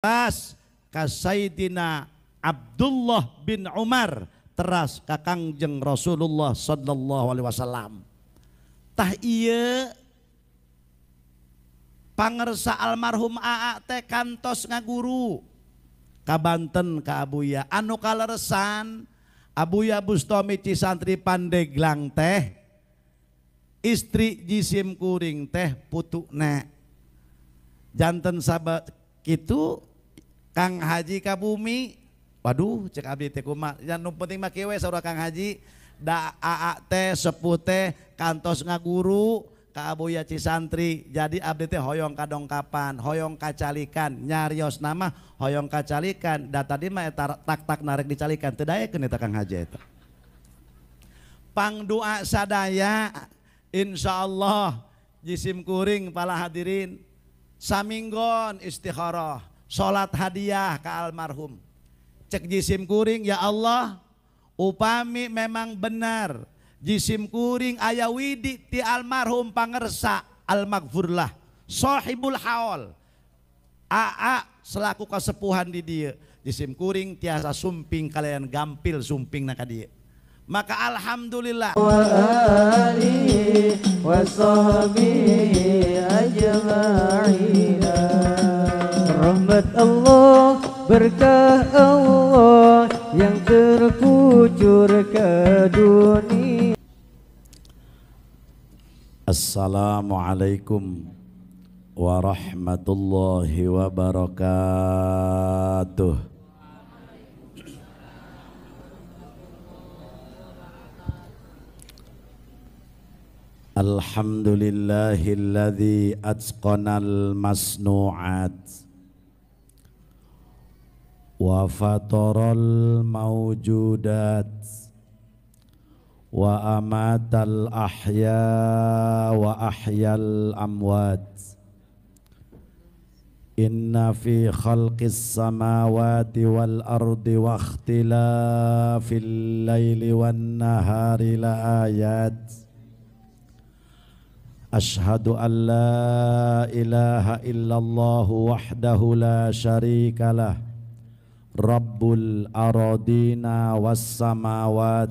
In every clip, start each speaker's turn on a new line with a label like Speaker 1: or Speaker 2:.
Speaker 1: teras ka Sayyidina Abdullah bin Umar, teras ka Kangjeng Rasulullah sallallahu alaihi wasallam. Tah ieu pangersa almarhum Aa teh kantos ngaguru ka Banten ka Abuya anu kaleresan. Abuya Bustami Cisantri Pandeglang teh istri jisim kuring teh putukna janten sabat kitu Kang Haji ka bumi. Waduh cek abdi teh kumaha yang nu penting mah kieu we saudara Kang Haji da Aa teh sepuh teh kantos ngaguru ka Abuya Cisantri. Jadi abdi teh hoyong kadongkapan, hoyong kacalikan, nyarios nama hoyong kacalikan. Da tadi mah eta tak narek dicalikan teu daekeun eta Kang Haji eta. Pangdoa sadaya insyaallah jisim kuring pala hadirin saminggon istikharah salat hadiah ka almarhum. Cek jisim kuring, ya Allah upami memang benar jisim kuring aya widi ti almarhum pangersa almaghfurlah sahibul haul Aa selaku kasepuhan di dieu, jisim kuring tiasa sumping kalian gampil sumping ka dieu. Maka alhamdulillah
Speaker 2: wa alihi wa sahbihi ajma'in. Rahmat Allah, berkah Allah yang terkucur ke dunia.
Speaker 1: Assalamualaikum warahmatullahi wabarakatuh. Alhamdulillahilladzi atqanal masnu'at wa fataral mawjudat wa amatal ahya wa ahyal amwat. Inna fi khalqis samawati wal ardi wa ikhtilafil laili wan nahari la ayat. Ashhadu an la ilaha illallah wahdahu la syarika lah Rabbul aradina was samawat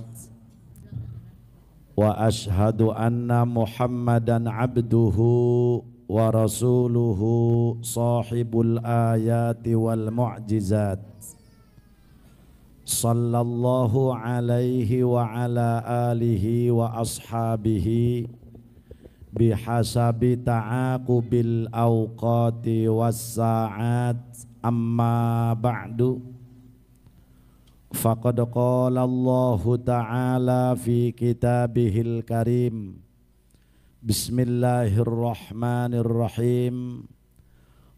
Speaker 1: wa ashhadu anna Muhammadan abduhu wa rasuluhu sahibul ayati wal mu'jizat. Sallallahu alaihi wa ala alihi wa ashabihi bihasabi ta'aqubil awqati was sa'at. Amma ba'du, faqad qala Allahu ta'ala fi kitabihil karim. Bismillahirrahmanirrahim.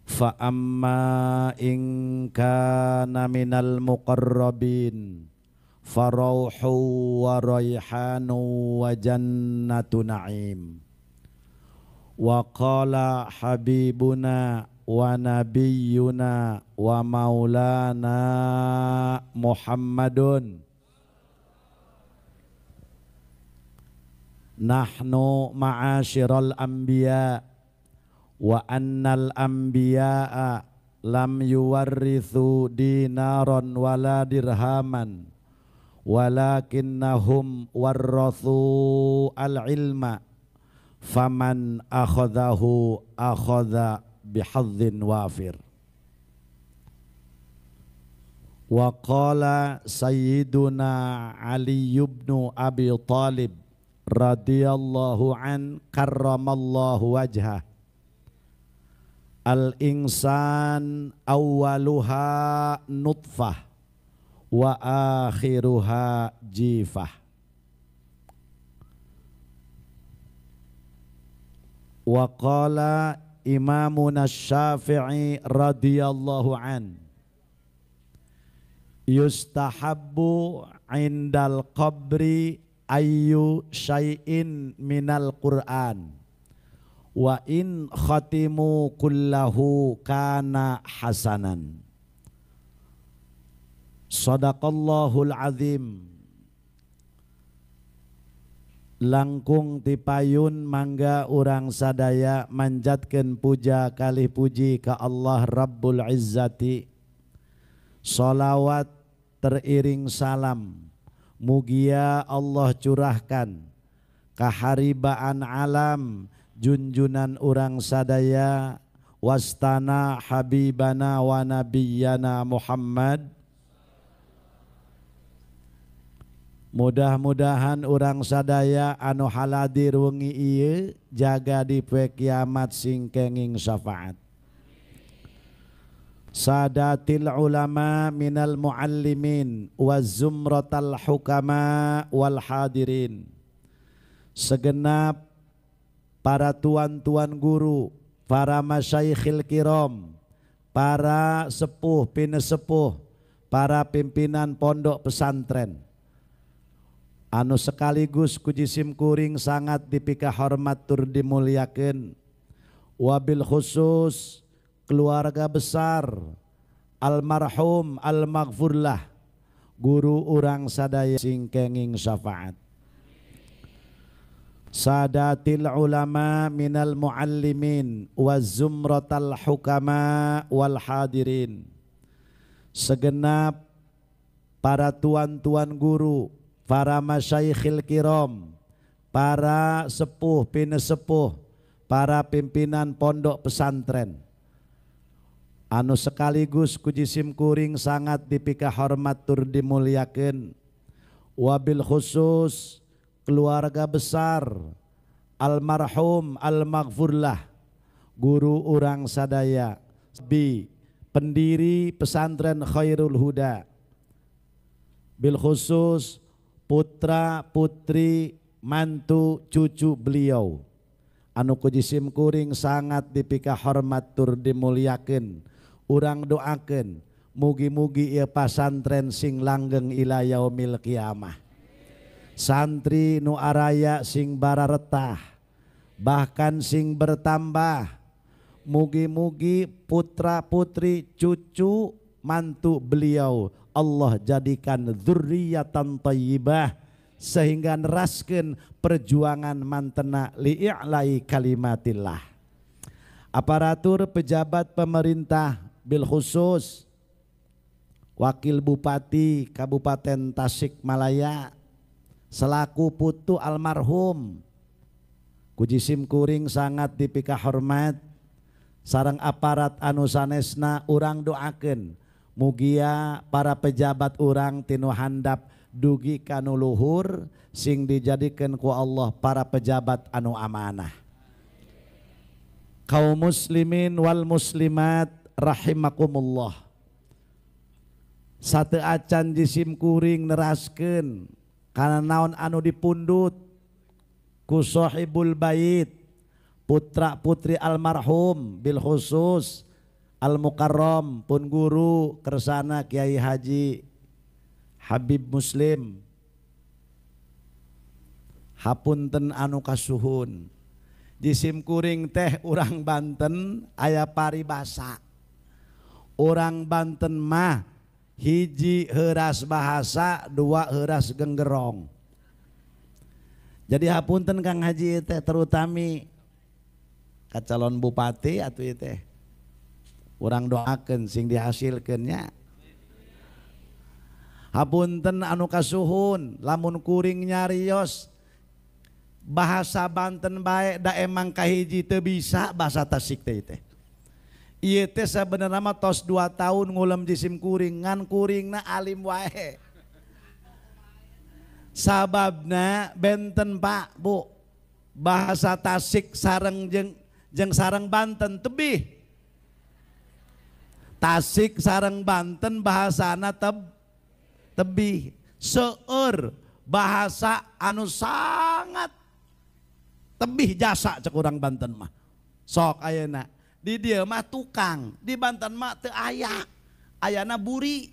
Speaker 1: Fa amma in kana minal muqarrabin farauhu wa rayhanu wa jannatu na'im. Wa qala habibuna wa nabiyyuna wa maulana Muhammadun nahnu ma'asyiral anbiya wa annal anbiya'a lam yuwarrithu dinaran wala dirhaman walakinnahum warrathu al-ilma faman akhadahu akhadha bihadzin wafir. Wa qala sayyiduna Ali ibn Abi Talib radhiyallahu an karramallahu wajhah, al insan awwaluha nutfah wa akhiruha jifah. Wa qala Imamuna Syafi'i radhiyallahu an yustahabbu indal qabri ayyu syai'in minal Qur'an wa in khatimu kullahu kana hasanan. Sadaqallahul azim. langkung tipayun mangga urang sadaya manjatkeun puja kalih puji ka Allah Rabbul Izzati. Sholawat teriring salam mugia Allah curahkan kaharibaan alam junjunan urang sadaya wastana habibana wa nabiyyana Muhammad. Mudah-mudahan urang sadaya anu haladir wengi ieu jaga di poe kiamat sing kenging syafaat. Sadatil ulama minal muallimin wa zumratal hukama wal hadirin. Segenap para tuan-tuan guru, para masyaikhil kiram, para sepuh pinesepuh, para pimpinan pondok pesantren anu sekaligus ku jisim kuring sangat dipika hormat tur dimuliakeun. Wabil khusus keluarga besar almarhum almaghfurlah guru urang sadaya sing kenging syafaat. Sadatil ulama minal muallimin wa zumratal hukama wal hadirin. Segenap para tuan-tuan guru, para masyaikhil kiram, para sepuh pinesepuh, para pimpinan pondok pesantren anu sekaligus ku jisim kuring sangat dipika hormat tur dimuliakeun. Wabil khusus keluarga besar almarhum almaghfurlah guru urang sadaya bi pendiri pesantren Khairul Huda, bil khusus putra putri mantu cucu beliau anu ku jisim kuring sangat dipika hormat tur dimuliakeun. Urang doakeun mugi-mugi ieu pasantren sing langgeng ila yaumil kiamah, santri nu araya sing bararetah bahkan sing bertambah. Mugi-mugi putra putri cucu mantu beliau Allah jadikan dzurriyyatan thayyibah sehingga neraskeun perjuangan mantena li'ilai kalimatillah. Aparatur pejabat pemerintah bil khusus Wakil Bupati Kabupaten Tasikmalaya selaku putu almarhum ku jisim kuring sangat dipika hormat sareng aparat anu sanesna urang doakeun mugia para pejabat urang tinu handap dugi kanu luhur sing dijadikeun ku Allah para pejabat anu amanah. Kaum muslimin wal muslimat rahimakumullah. Sate acan jisim kuring neraskeun kana naon anu dipundut ku sahibul bait putra putri almarhum bil khusus al mukarram pun guru kersana Kiai Haji Habib Muslim. Hapunten anu kasuhun jisim kuring teh urang Banten aya paribasa. Urang Banten mah hiji heuras bahasa, dua heuras genggerong. Jadi hapunten Kang Haji teh terutami ka calon bupati atuh ieu teh. Urang doakeun sing dihasilkeunnya. Hapunten anu kasuhun lamun kuring nyarios bahasa Banten bae da emang kahiji teu bisa bahasa Tasik teh teh. Ieu teh sabenerna mah tos 2 tahun ngulem jisim kuring ngan kuringna alim wae. Sababna benten Pak Bu bahasa Tasik sareng jeung sareng Banten tebih. Tasik sareng Banten bahasana tebih seueur bahasa anu sangat tebih jasa cek urang Banten mah. Sok ayeuna di dieu mah tukang, di Banten mah teu aya. Ayana buri.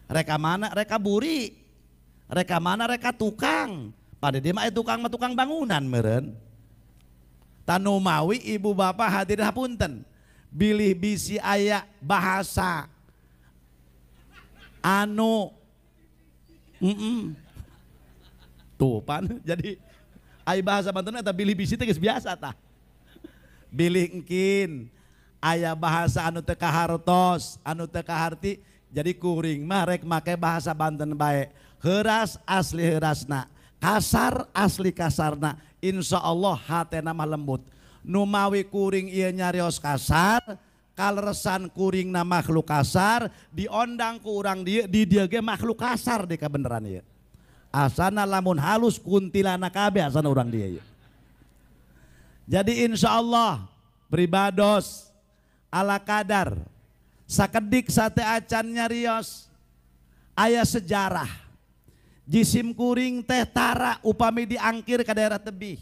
Speaker 1: Reka mana reka buri. Reka mana reka tukang. Pada dia mah tukang mah tukang bangunan meureun. Tanu mawi ibu bapak hadir hapunten. Bilih bisi aya bahasa anu tuh pan jadi Ai bahasa Banten eta bilih bisi teh geus biasa tah. Bilih engkin. Aya bahasa anu teu kahartos, anu teu kaharti, jadi kuring mah rek make bahasa Banten bae. Heuras asli heurasna, kasar asli kasarna. Insyaallah hatena mah lembut. Nu mawi kuring ieu nyarios kasar, kaleresan kuring na makhluk kasar, diondang ku urang dieu di dieu ge makhluk kasar di kabeneran ieu. Asana lamun halus kuntilanak kabeh asana urang dieu. Jadi insyaallah beribados ala kadar sakedik sate acan nyarios aya sejarah jisim kuring teh tara upami diangkir ke daerah tebih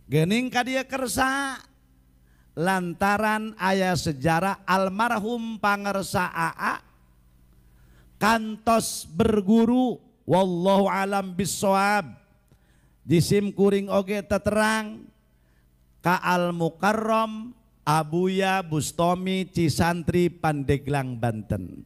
Speaker 1: geuning ka dieu kersa lantaran aya sejarah almarhum pangersa AA kantos berguru wallahu alam bissawab jisim kuring oge teterang ka al mukarram Abuya Bustomi Cisantri Pandeglang Banten.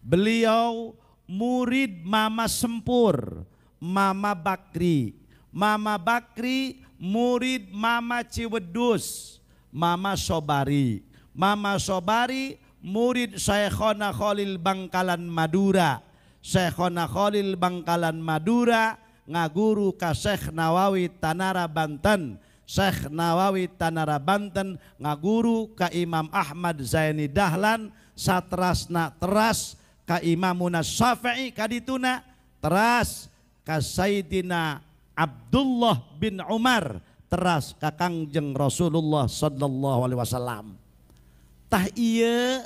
Speaker 1: Beliau murid Mama Sempur, Mama Bakri. Mama Bakri murid Mama Ciwedus, Mama Sobari. Mama Sobari murid Syekhona Khalil Bangkalan Madura. Syekhona Khalil Bangkalan Madura ngaguru ka Syekh Nawawi Tanara Banten. Syekh Nawawi Tanara Banten ngaguru ka Imam Ahmad Zaini Dahlan satrasna teras ka Imamuna Syafi'i kadituna teras ka Sayyidina Abdullah bin Umar teras ka Kangjeng Rasulullah sallallahu alaihi wasallam. Tah ieu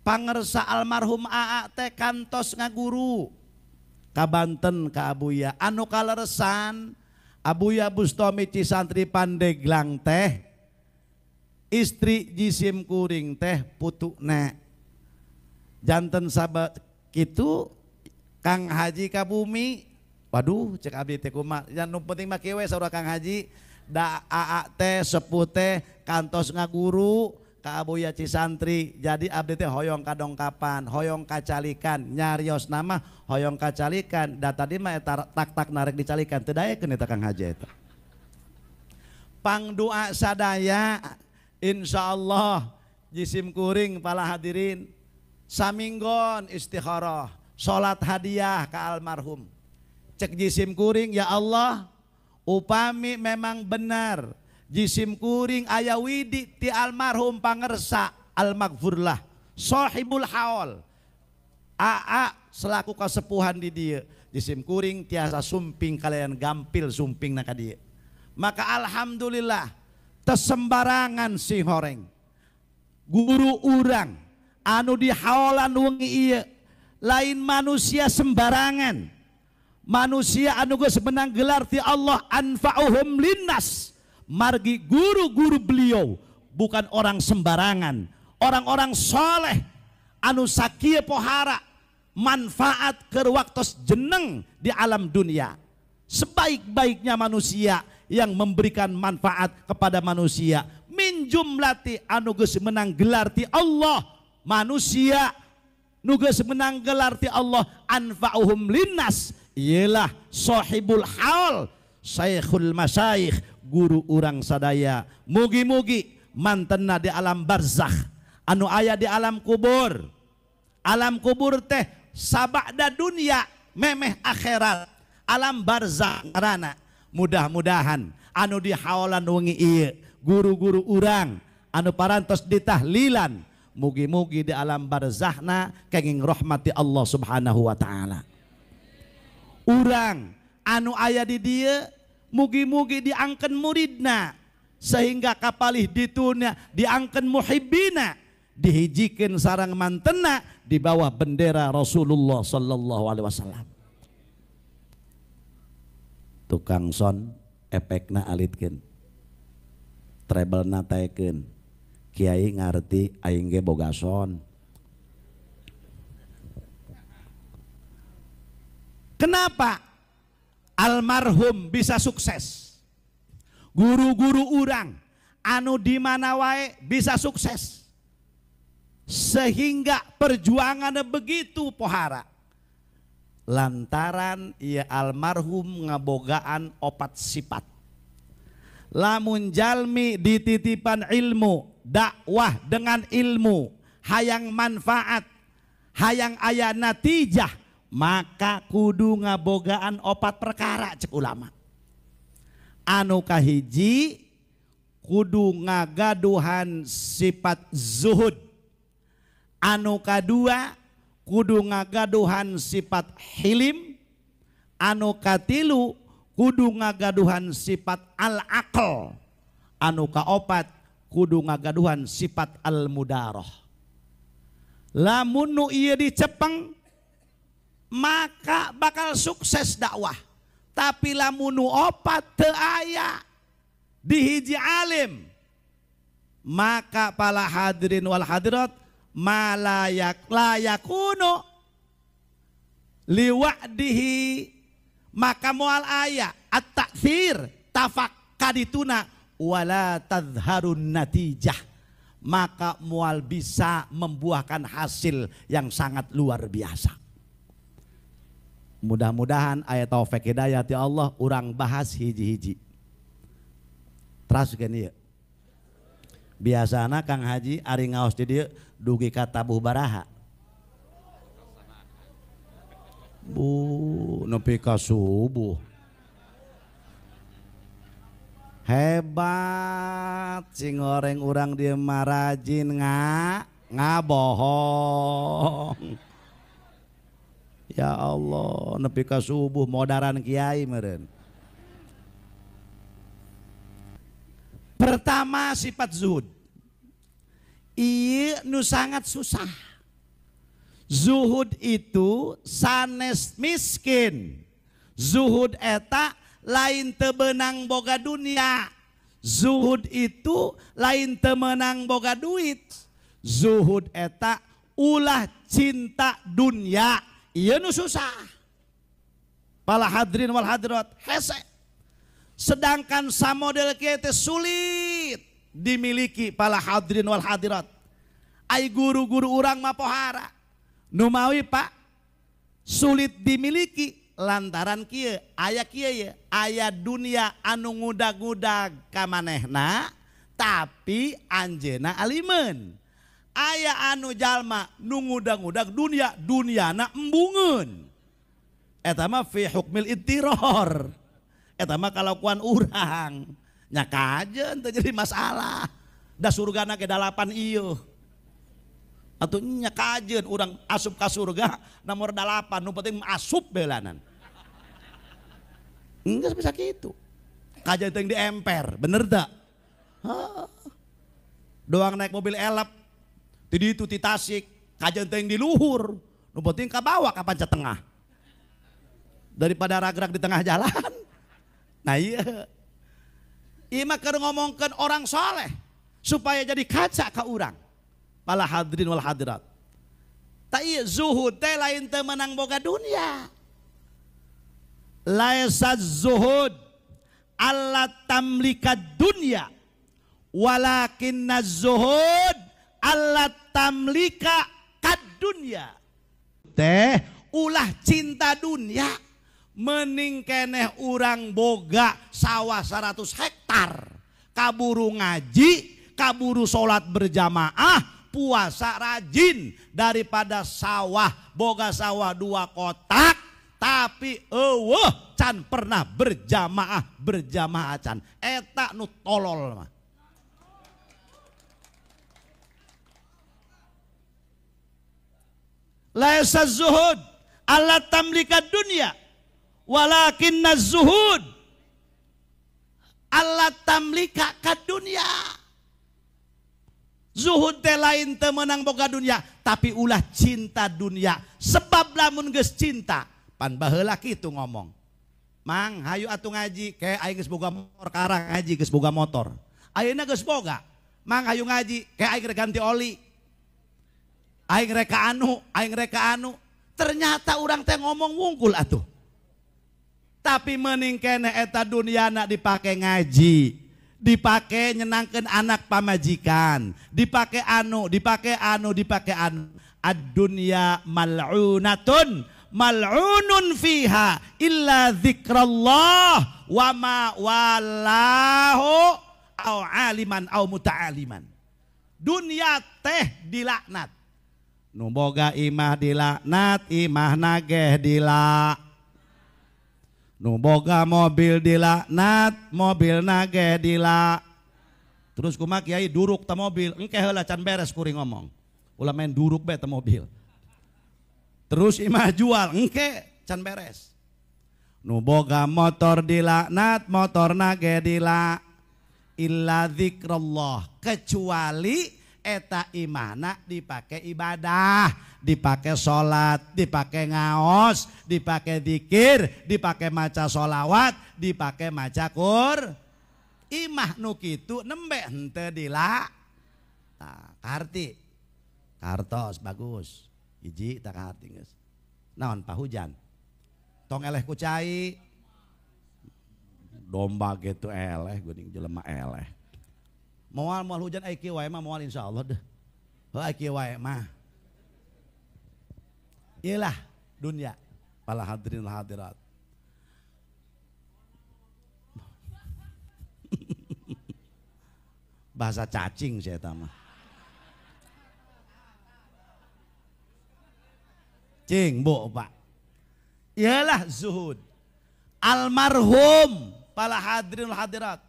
Speaker 1: pangersa almarhum AA teh kantos ngaguru ka Banten ka Abuya anu kaleresan Abuya Bustomi Cisantri Pandeglang teh istri jisim kuring teh putukna janten sabat kitu Kang Haji ka bumi waduh cek abdi teh kumaha yang nu penting mah kieu we saudara Kang Haji da AA teh sepuh teh kantos ngaguru ka Abuya Cisantri jadi abdi teh hoyong kadongkapan hoyong kacalikan nyarios nama hoyong kacalikan da tadi mah eta tak narek dicalikan teu daekeun eta Kang Haji eta pangdoa sadaya insyaallah jisim kuring pala hadirin saminggon istikharah salat hadiah ka almarhum cek jisim kuring ya Allah upami memang benar jisim kuring aya widi ti almarhum pangersa almaghfurlah sahibul haul AA selaku kasepuhan di dieu jisim kuring tiasa sumping kalian gampil sumping na ka dieu maka alhamdulillah tesembarangan si horeng guru urang anu di haolan wengi ieu lain manusia sembarangan manusia anu geus menang gelar ti Allah anfa'uhum linnas margi guru-guru beliau bukan orang sembarangan orang-orang soleh anu sakieu pohara manfaat ke waktos jeneng di alam dunia sebaik-baiknya manusia yang memberikan manfaat kepada manusia min jumlati anu geus menang gelar ti Allah manusia nu geus menang gelar ti Allah anfa'uhum linnas ialah sahibul haul syekhul masyayikh guru urang sadaya mugi-mugi mantenna di alam barzakh anu aya di alam kubur teh sabada dunia memeh akhirat alam barzakh ngaranna mudah-mudahan anu di haolan wengi ieu guru-guru urang anu parantos ditahlilan mugi-mugi di alam barzakhna kenging rahmati Allah subhanahu wa ta'ala urang anu aya di dieu mugi-mugi diangken muridna sehingga kapalih ditunya diangken muhibbina dihijikeun sareng mantenna di bawah bendera Rasulullah sallallahu alaihi wasallam tukang son efekna alitkeun treble taekeun kiai ngarti aing ge boga son kenapa almarhum bisa sukses guru-guru urang anu di mana wae bisa sukses sehingga perjuangannya begitu pohara lantaran ieu almarhum ngabogaan 4 sifat. Lamun jalmi dititipan ilmu, dakwah dengan ilmu, hayang manfaat, hayang aya natijah, maka kudu ngabogaan 4 perkara cek ulama. Anu kahiji kudu ngagaduhan sifat zuhud. Anu kadua kudu ngagaduhan sifat hilim. Anu katilu kudu ngagaduhan sifat al-aql. Anu kaopat kudu ngagaduhan sifat al-mudarah. Lamun nu ieu dicepeng maka bakal sukses dakwah. Tapi lamun nu opat teu aya di hiji alim, maka pala hadirin wal hadirat layakunu liwa'dihi, maka moal aya at-ta'thir tafakkadituna wala tadharun natijah, maka moal bisa membuahkan hasil yang sangat luar biasa. Mudah-mudahan ayat taufik hidayah ya Allah urang bahas hiji-hiji. Terus kan ieu. Biasana Kang Haji ari ngaos di dieu dugi ka tabuh baraha. Bu, nepi ka subuh. Hebat cing goreng urang dieu marajin ngabohong. Ya Allah, nepi ka subuh modaran kiai meureun. Pertama sifat zuhud. Ieu nu sangat susah. Zuhud itu sanes miskin. Zuhud eta lain teu beunang boga dunia. Zuhud itu lain teu meunang boga duit. Zuhud eta ulah cinta dunia. Ieu nu susah. Para hadirin wal hadirat hese. Sedangkan samodel kieu teh sulit dimiliki para hadirin wal hadirat. Ai guru-guru urang mah pohara. Nu mawi Pak sulit dimiliki lantaran kieu aya kieu ye, aya dunia anu ngudag-ngudag ka manehna tapi anjeunna alimeun. Aya anu jalma nu ngudag-ngudag dunia, duniana embungeun. Eta mah fi hukmil ittiror. Eta mah kalakuan urang. Nya kajeun teu jadi masalah. Da surgana ke 8 ieu. Atuh nya kajeun urang asup ka surga nomor 8 nu penting asup belanan. Enggak bisa gitu. Kajeun teh di emper, bener tak? Doang naik mobil elap. Di itu di Tasik, kajeun teh di luhur, nu penting ka bawah ka panca tengah. Daripada rag-rag di tengah jalan. Nah iya. Ieu mah keur ngomongkeun orang soleh supaya jadi kaca ka urang. Pala hadirin wal hadirat. Ta ieu zuhud teh lain teu meunang boga dunia. Laisa zuhud alla tamlika dunya walakinna zuhud alla tamlika kad dunya. Teh ulah cinta dunia mending keneh urang boga sawah 100 hektar, kaburu ngaji, kaburu sholat berjamaah, puasa rajin daripada sawah boga sawah 2 kotak tapi eueuh can pernah berjamaah can. Eta nu tolol mah. Laisa zuhud alla tamlika dunya walakinna zuhud alla tamlika kad dunya. Zuhud teh lain teu meunang boga dunia tapi ulah cinta dunia. Sebab lamun geus cinta pan baheula kitu ngomong. Mang hayu atuh ngaji kayak aing geus boga motor karang ngaji geus boga motor. Ayeuna geus boga. Mang hayu ngaji kayak aing ganti oli. Aing reka anu, ternyata orang teh ngomong wungkul atuh. Tapi mending keneh eta duniana dipake ngaji, dipake nyenangkeun anak pamajikan, dipake anu. Ad-dunya mal'unatun mal'unun fiha illa dzikrallah wa ma wallahu au aliman au muta'aliman. Dunia teh dilaknat. Nu boga imah dilaknat, imah nageh dilak. Nu boga mobil dilaknat, mobil nageh dilak. Terus kumaha kiai duruk ta mobil, engke heula can beres kuring ngomong. Ulah main duruk be ta mobil. Terus imah jual, engke can beres. Nu boga motor dilaknat, motor nageh dilak. Illa dzikrallah, kecuali eta imahna dipake ibadah, dipake sholat, dipake ngaos, dipake zikir, dipake maca sholawat, dipake maca Qur. Imah nu kitu nembe henteu dilak. Tah, karti. Kartos bagus. Hiji tak karti geus. Naon pahujan. Tong eleh ku cai. Domba gitu eleh, geuning jelema eleh. Moal hujan ai kieu wae mah moal insyaallah deh. Heuh ai kieu wae mah. Iyalah dunia. Para hadirin hadirat. Bahasa cacing saya eta mah. Cing, Bu, Pak. Iyalah zuhud. Almarhum para hadirin hadirat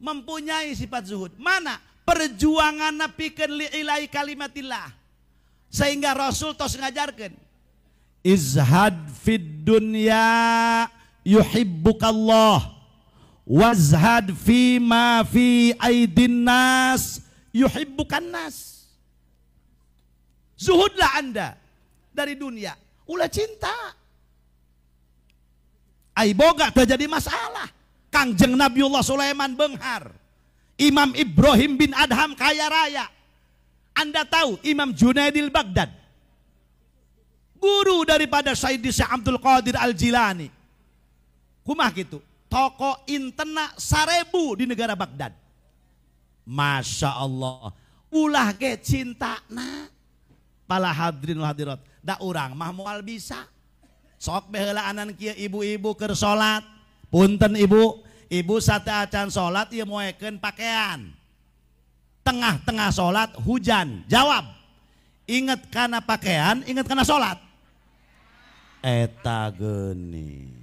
Speaker 1: mempunyai sifat zuhud. Mana perjuangan napikeun li ilai kalimatillah, sehingga Rasul tos ngajarkeun izhad fid dunya yuhibbukallah wazhad fi ma fi aidin nas yuhibbukan nas. Zuhudlah Anda dari dunia, ulah cinta. Ai boga terjadi masalah. Kangjeng Nabiullah Sulaiman beunghar, Imam Ibrahim bin Adham kaya raya. Anda tahu Imam Junaidil Baghdad, guru daripada Sayyidi Syekh Abdul Qadir Al-Jilani. Kumaha gitu, toko intena 1000 di negara Baghdad. Masya Allah, ulah ge cintana. Pala hadirin hadirat, da urang mah moal bisa. Sok behelaanan kieu ibu-ibu keur salat. Punten ibu, ibu sate acan salat ieu moekeun pakaian. Tengah-tengah salat hujan. Jawab. Ingat kana pakaian, ingat kana salat. Eta geuni.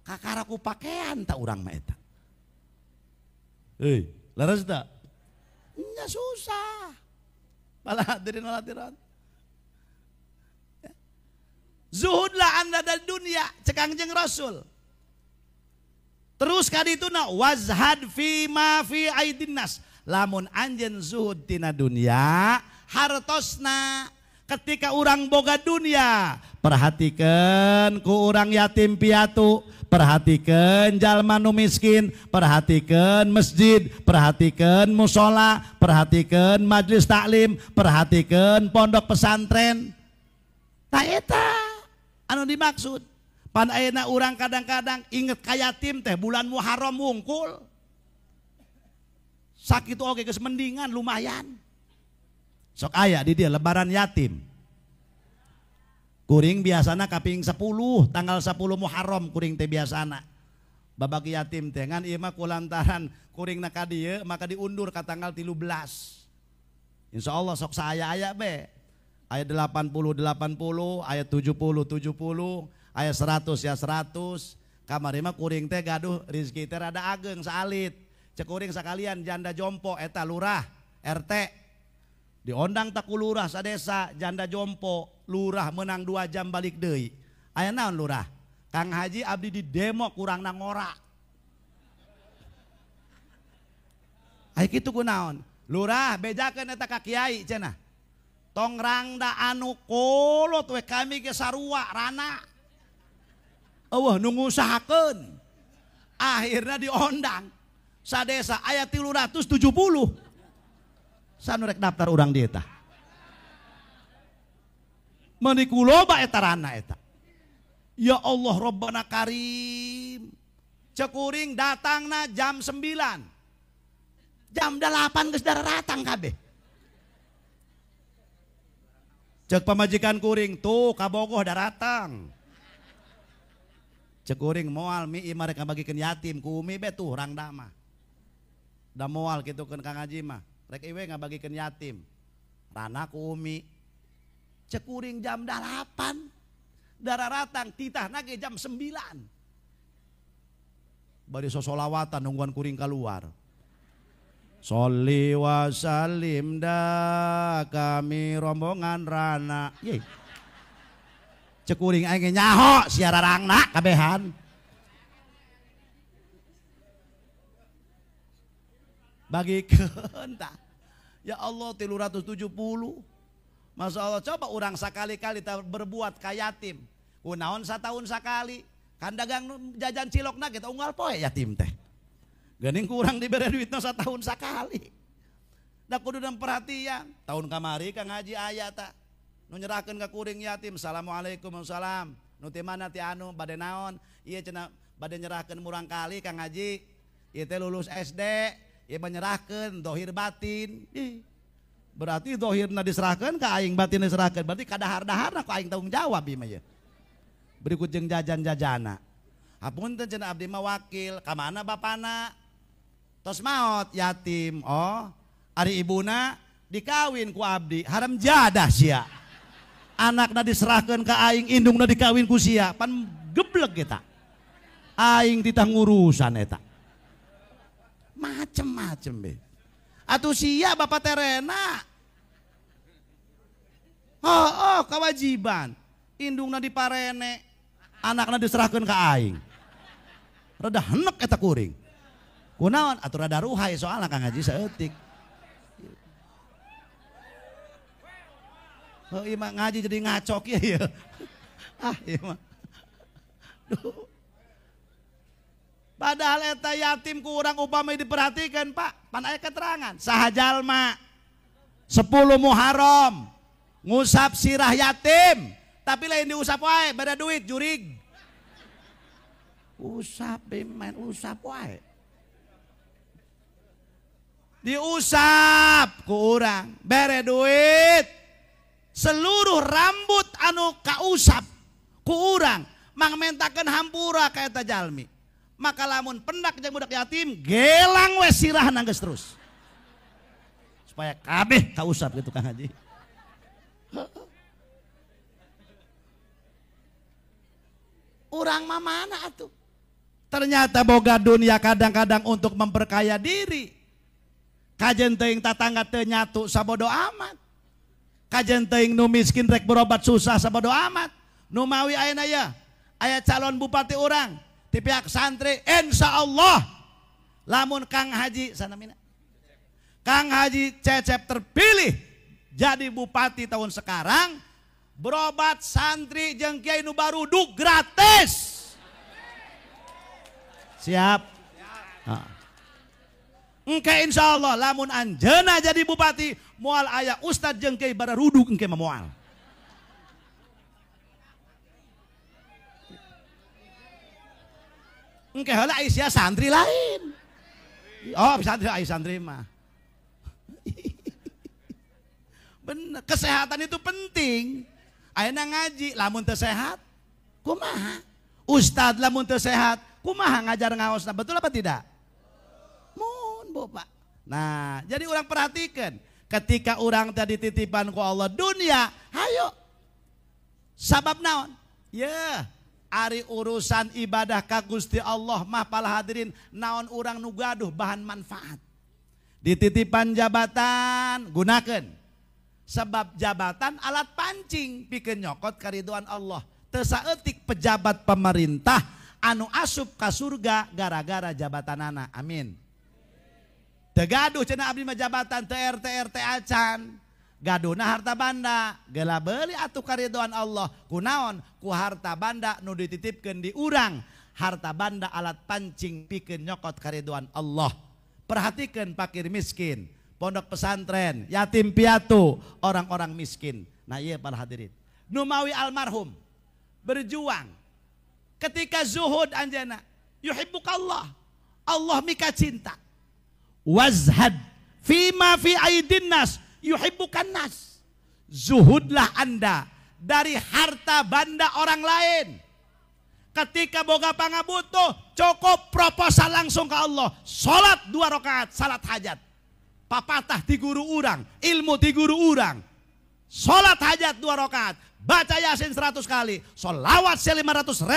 Speaker 1: Kakaraku pakaian tak urang mah eta. Hei, laras tak? Nya susah. Pala hadirin hadirat. Zuhudlah Anda dari dunia, cek Kangjeng Rasul. Terus kadituna wazhad fi ma fi aidin nas. Lamun anjeun zuhud tina dunia, hartosna ketika urang boga dunia, perhatikeun ku urang yatim piatu, perhatikeun jalma nu miskin, perhatikeun masjid, perhatikeun musola, perhatikeun majelis taklim, perhatikeun pondok pesantren. Tah eta anu dimaksud. Pan ayeuna urang kadang-kadang inget ka yatim teh bulan Muharram wungkul. Sakitu oge geus mendingan lumayan. Sok aya di dia lebaran yatim. Kuring biasana kaping 10 tanggal 10 Muharram kuring teh biasana. Babagi yatim teh ngan ieu mah kulantaran kuringna ka dieu maka diundur ka tanggal 13. Insyaallah sok saaya-aya be. Ayat 80 ayat 70 ayat 100 ya 100. Kamari mah kuring teh gaduh rezeki teh rada ageng saalit. Cek kuring sakalian janda jompo eta lurah RT. Diondang tak ku lurah sadesa janda jompo, lurah menang 2 jam balik deui. Aya naon lurah? Kang Haji abdi di demo kurang ngora. Aya kitu kunaon? Lurah bejakeun eta ka kiai cenah. Tong rangda anu kolot we kami ge sarua rana. Eueuh nu ngusahakeun. Akhirna diondang. Sadesa aya 370. Sanu rek daftar urang di eta. Meuniku loba eta rana eta. Ya Allah Rabbana Karim. Cekuring datangna jam 9. Jam 8 geus datang kabeh. Cek pamajikan kuring tuh kabogoh daratang. Cek kuring moal mi mereka bagikan yatim ku umi be tuh orang dama. Da moal kitu kan Kang Haji mah. Rek iwe ngabagikan yatim. Rana ku umi. Cek kuring jam 8. Dararatang titah nage jam 9. Bari sosolawatan nungguan kuring keluar. Sholli wa salim da kami rombongan Rana. Ye. Cekuring aing nyaho sia rarangna kabehan. Bagikeun tah. Ya Allah 370. Masya Allah coba orang sekali-kali berbuat ka yatim. Kunaon satahun sekali. Kan dagang jajan cilokna kita unggal poe yatim teh. Geuning kurang diberi duitna satahun sekali. Da kudu dan perhatian. Tahun kamari Kang Haji aya ta. Nu nyerahkeun ka kuring yatim. Assalamualaikum wassalam. Nu teh mana ti anu bade naon? Ieu cenah bade nyerahkeun murang kali Kang Haji. Ieu teh lulus SD, ieu menyerahkeun dohir batin. Berarti dohirna diserahkeun ka aing batin diserahkeun. Berarti kadahar-daharna ku aing tanggung jawab ieu mah ye. Berikut jeung jajan-jajana. Hapunten cenah abdi mah wakil, ka mana bapana? Tos maot yatim. Oh, ari ibuna dikawin ku abdi, haram jadah sia. Anakna diserahkeun ka aing, indungna dikawin ku sia, pan geblek eta. Aing ditah ngurusan eta. Macem-macem be. Atuh sia bapak terena. Oh, kewajiban. Indungna diparene, anakna diserahkeun ka aing. Rada henek eta kuring. Kunaon atuh rada ruhay soalna Kang Haji saeutik. Oh iya mah ngaji jadi ngacok ya. Ah iya mah. Duh. Padahal eta yatim ku urang upami diperhatikan Pak. Pan aya keterangan. Saha jalma 10 Muharram ngusap sirah yatim. Tapi lain diusap wae beda duit jurig. Usap main usap wae. Diusap ku urang bere duit. Seluruh rambut anu kausap ku urang mangmentakeun hampura ka eta jalmi. Maka lamun pendak jeung budak yatim gelang we sirahna geus terus. Supaya kabeh kausap gitu Kang Haji. Urang mah mana atuh? Ternyata boga dunia kadang-kadang untuk memperkaya diri. Kajen teuing tatangga teu nyatu sabodo amat. Kajen teuing nu miskin rek berobat susah sabodo amat. Nu mawi ayeuna ya aya calon bupati urang ti pihak santri insyaallah lamun Kang Haji sanamina Kang Haji Cecep terpilih jadi bupati tahun sekarang berobat santri jeung kiai nu baru duk gratis. Siap. Engke insyaallah lamun anjeunna jadi bupati moal aya ustad jeung kiai bararuduk engke mah moal. Engke heula aya santri lain. Oh, santri aya santri mah. Bener, kesehatan itu penting. Ayeuna ngaji lamun teu sehat kumaha? Ustad lamun teu sehat kumaha ngajar ngaosna, betul apa tidak? Mun Bapak. Nah, jadi orang perhatikan ketika orang tadi titipan ku Allah dunia, hayo. Sabab naon? Ya, ari urusan ibadah ka Gusti Allah mah pala hadirin naon urang nu gaduh bahan manfaat. Dititipan jabatan gunakeun. Sebab jabatan alat pancing pikeun nyokot kariduan Allah. Teu saeutik pejabat pemerintah anu asup ka surga gara-gara jabatanana. Amin. Teu gaduh cenah abdi mah jabatan teu RT acan. Gaduhna harta banda, geula beuli atuh kariduan Allah. Kunaon? Ku harta banda nu dititipkeun di urang. Harta banda alat pancing pikeun nyokot kariduan Allah. Perhatikan fakir miskin, pondok pesantren, yatim piatu, orang-orang miskin. Nah iya para hadirin. Numawi almarhum berjuang ketika zuhud anjana yuhibbukallah, Allah mika cinta. Wazhad fima fi aidin nas yuhibbukan nas. zuhudlah Anda dari harta benda orang lain. Ketika boga pangabutuh, cukup proposal langsung ke Allah. Salat 2 rakaat, salat hajat. Papatah ti guru urang, ilmu ti guru urang. Salat hajat 2 rakaat, baca Yasin 100 kali, sholawat 500.000,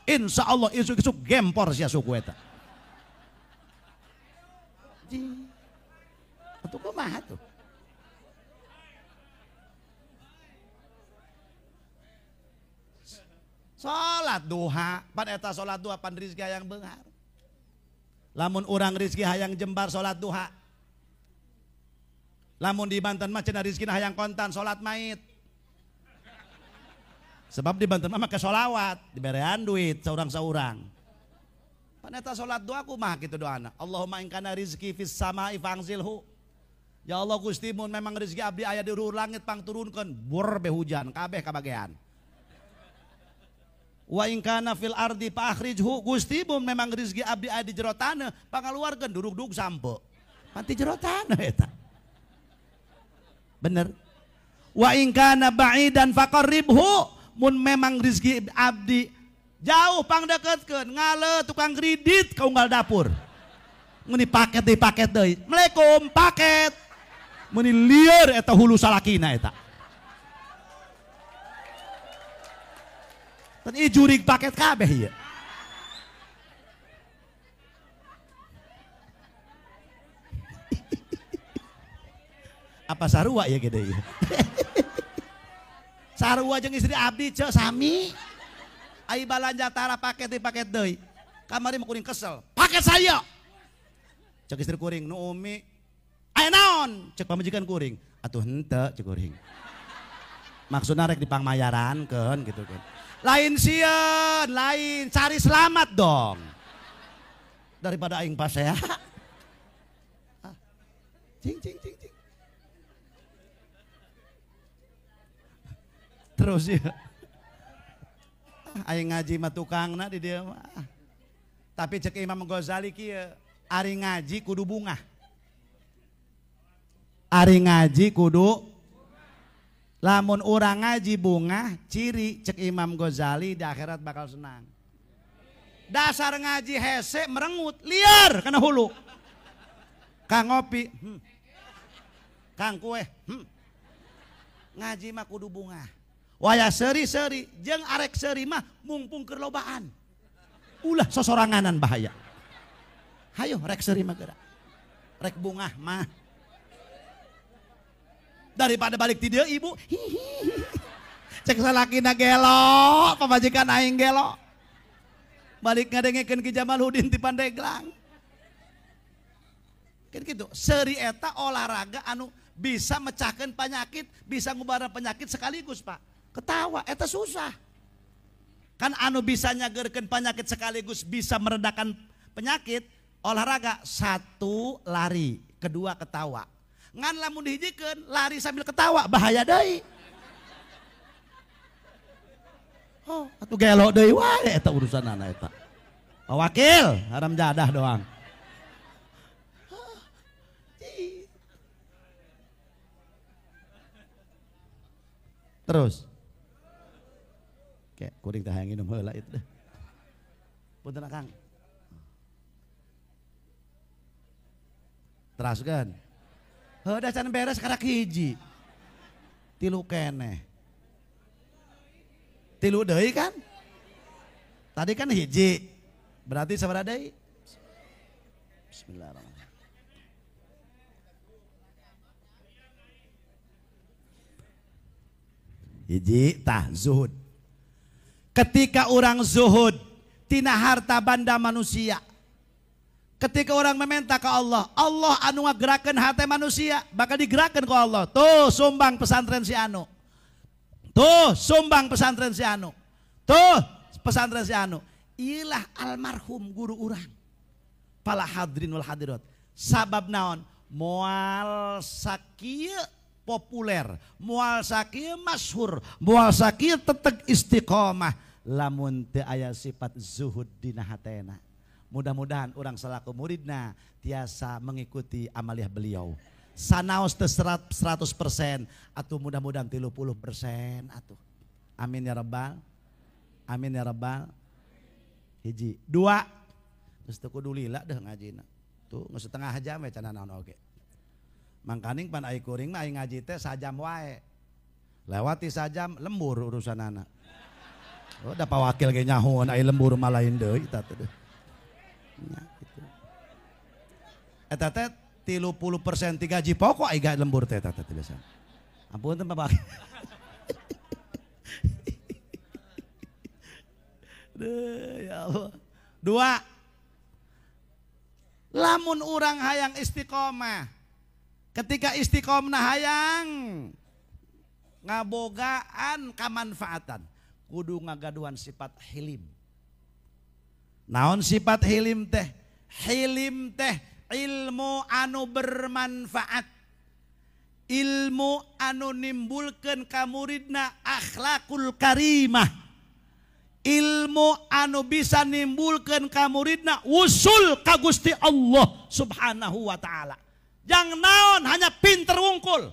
Speaker 1: insya Allah isuk-isuk gempor sia suku eta. Itu kumaha tuh? Salat duha, pan eta salat duha pan rizki hayang beunghar. Lamun urang rizki hayang jembar salat duha. Lamun di Banten mah cenah rizkina hayang kontan salat maid. Sebab di Banten mah make sholawat, diberean duit saurang-saurang. Pan eta salat duha kumaha kitu doana? Allahumma in kana rizki fis samai fangzilhu. Ya Allah Gusti mun memang rizki abdi aya di luhur langit pang turunkeun, bur be hujan kabeh kabagean. Wa in kana fil ardi fa akhrijhu, Gusti mun memang rizki abdi aya di jero taneuh pangaluarkeun durug-durug sampe. Pati jero taneuh eta. Bener. Wa in kana ba'idan faqarribhu, mun memang rizki abdi jauh pang deketkeun, ngale tukang kredit ka unggal dapur. Mun dipaket deui. Assalamualaikum paket. Mun lieur eta hulu salakina eta. Tan ieu jurig paket kabeh ieu. Apa sarua ya gede ya? Sarua jeung istri abdi ceu sami. Ai balanja tara paket deui. Kamari mah kuring kesel. Paket saya. Cek istri kuring nu umi. Aya naon? Cek pamajikan kuring. Atuh henteu cek kuring. Maksudna rek dipangmayarankeun gitu kan. Lain sieun, lain cari selamat dong. Daripada aing pasea. Cing. Terus ya. Aing ngaji mah tukangna di dieu mah. Tapi cek Imam Ghazali kieu, ari ngaji kudu bungah. Ari ngaji kudu lamun urang ngaji bungah, ciri cek Imam Ghazali di akhirat bakal senang. Dasar ngaji hese merengut, liar kana hulu. Kang ngopi, Kang kue, ngaji mah kudu bungah. Waya seri-seri, jeung arek seri mah mungpung keur lobaan. Ulah sosoranganan bahaya. Hayo rek seri mah geura. Rek bungah mah. Daripada balik ti dieu ibu. Cek salakina gelo, pamajikan aing gelo. Balik ngadengekeun ki Jamaluddin ti Pandeglang. Kan gitu, seri eta olahraga anu bisa mecahkeun penyakit, bisa ngubaran penyakit sekaligus, Pak. Ketawa, eta susah. Kan anu bisa nyageurkeun penyakit sekaligus bisa meredakan penyakit, olahraga 1 lari, 2 ketawa. Ngan lamun dihijikeun lari sambil ketawa bahaya deui. Oh, atuh gelo deui wae eta urusanana eta. Pak Wakil, haram jadah doang. Terus. Oke, kuring teh hayang nginum heula itu. Punten Kang. Teraskeun. Heuh can beres karak hiji. 3 keneh. 3 deui kan? Tadi kan hiji. Berarti sabaraha deui? Bismillahirrahmanirrahim. Hiji tah zuhud. Ketika orang zuhud tina harta benda manusia, ketika orang meminta ke Allah, Allah anu ngagerakeun hati manusia bakal digerakkan ke Allah. Tuh sumbang pesantren si anu, tuh sumbang pesantren si anu, tuh pesantren si anu. Ilah almarhum guru orang. Pala hadirin wal hadirat. Sabab naon? Moal sakieu populer, moal sakieu masyhur, moal sakieu teteg istiqomah. Lamun teu aya sifat zuhud dina hatena. Mudah-mudahan orang selaku muridna tiasa mengikuti amaliah beliau. sanaos teu 100% atuh mudah-mudahan 30% atuh. Amin ya rabbal. Amin ya rabbal. Hiji, dua. Geus teu kudu lila deh ngajina. Tuh geus setengah jam we cenah naon oge. Mangkaning pan ai kuring mah ai ngaji teh sajam wae. Lewati sajam lembur urusanana. Oh da pawakil ge nyahoan ai lembur mah lain deui eta teh. Nya kitu. Eta teh 30% ti gaji pokok ai ga lembur teh eta teh biasa. Ampunten Pak. Ya Allah. Dua, lamun urang hayang istiqomah, ketika istiqomah hayang ngabogaan kamanfaatan, kudu ngagaduhan sifat hilim. Naon sifat hilim teh? Hilim teh ilmu anu bermanfaat, ilmu anu nimbulkeun ka muridna akhlakul karimah, ilmu anu bisa nimbulkeun ka muridna usul ka Gusti Allah Subhanahu wa taala. Jang naon hanya pinter wungkul.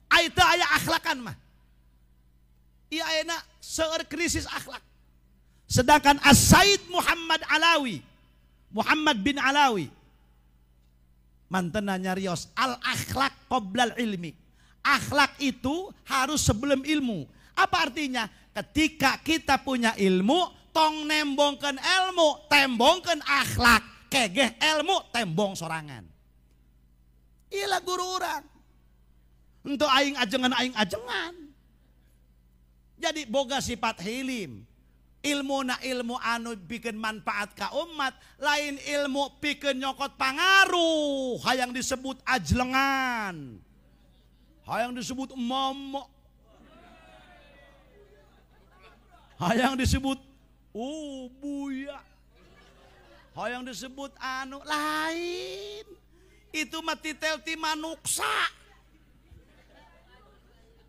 Speaker 1: Ai teu aya akhlakan mah. Ieu ayeuna seueur krisis akhlak. Sedangkan As-Said Muhammad bin Alawi mantenna nyarios al akhlak qoblal ilmi. Akhlak itu harus sebelum ilmu. Apa artinya? Ketika kita punya ilmu, tong nembongkeun ilmu, tembongkeun akhlak, kegeh ilmu, tembong sorangan. Iyalah guru urang. Untuk aing ajengan. Jadi boga sifat hilim. Ilmuna ilmu anu bikin manfaat ka umat, lain ilmu bikin nyokot pangaruh, hayang disebut ajlengan, hayang disebut momok, hayang disebut buya, hayang disebut anu lain. Itu mati tel ti manuksa.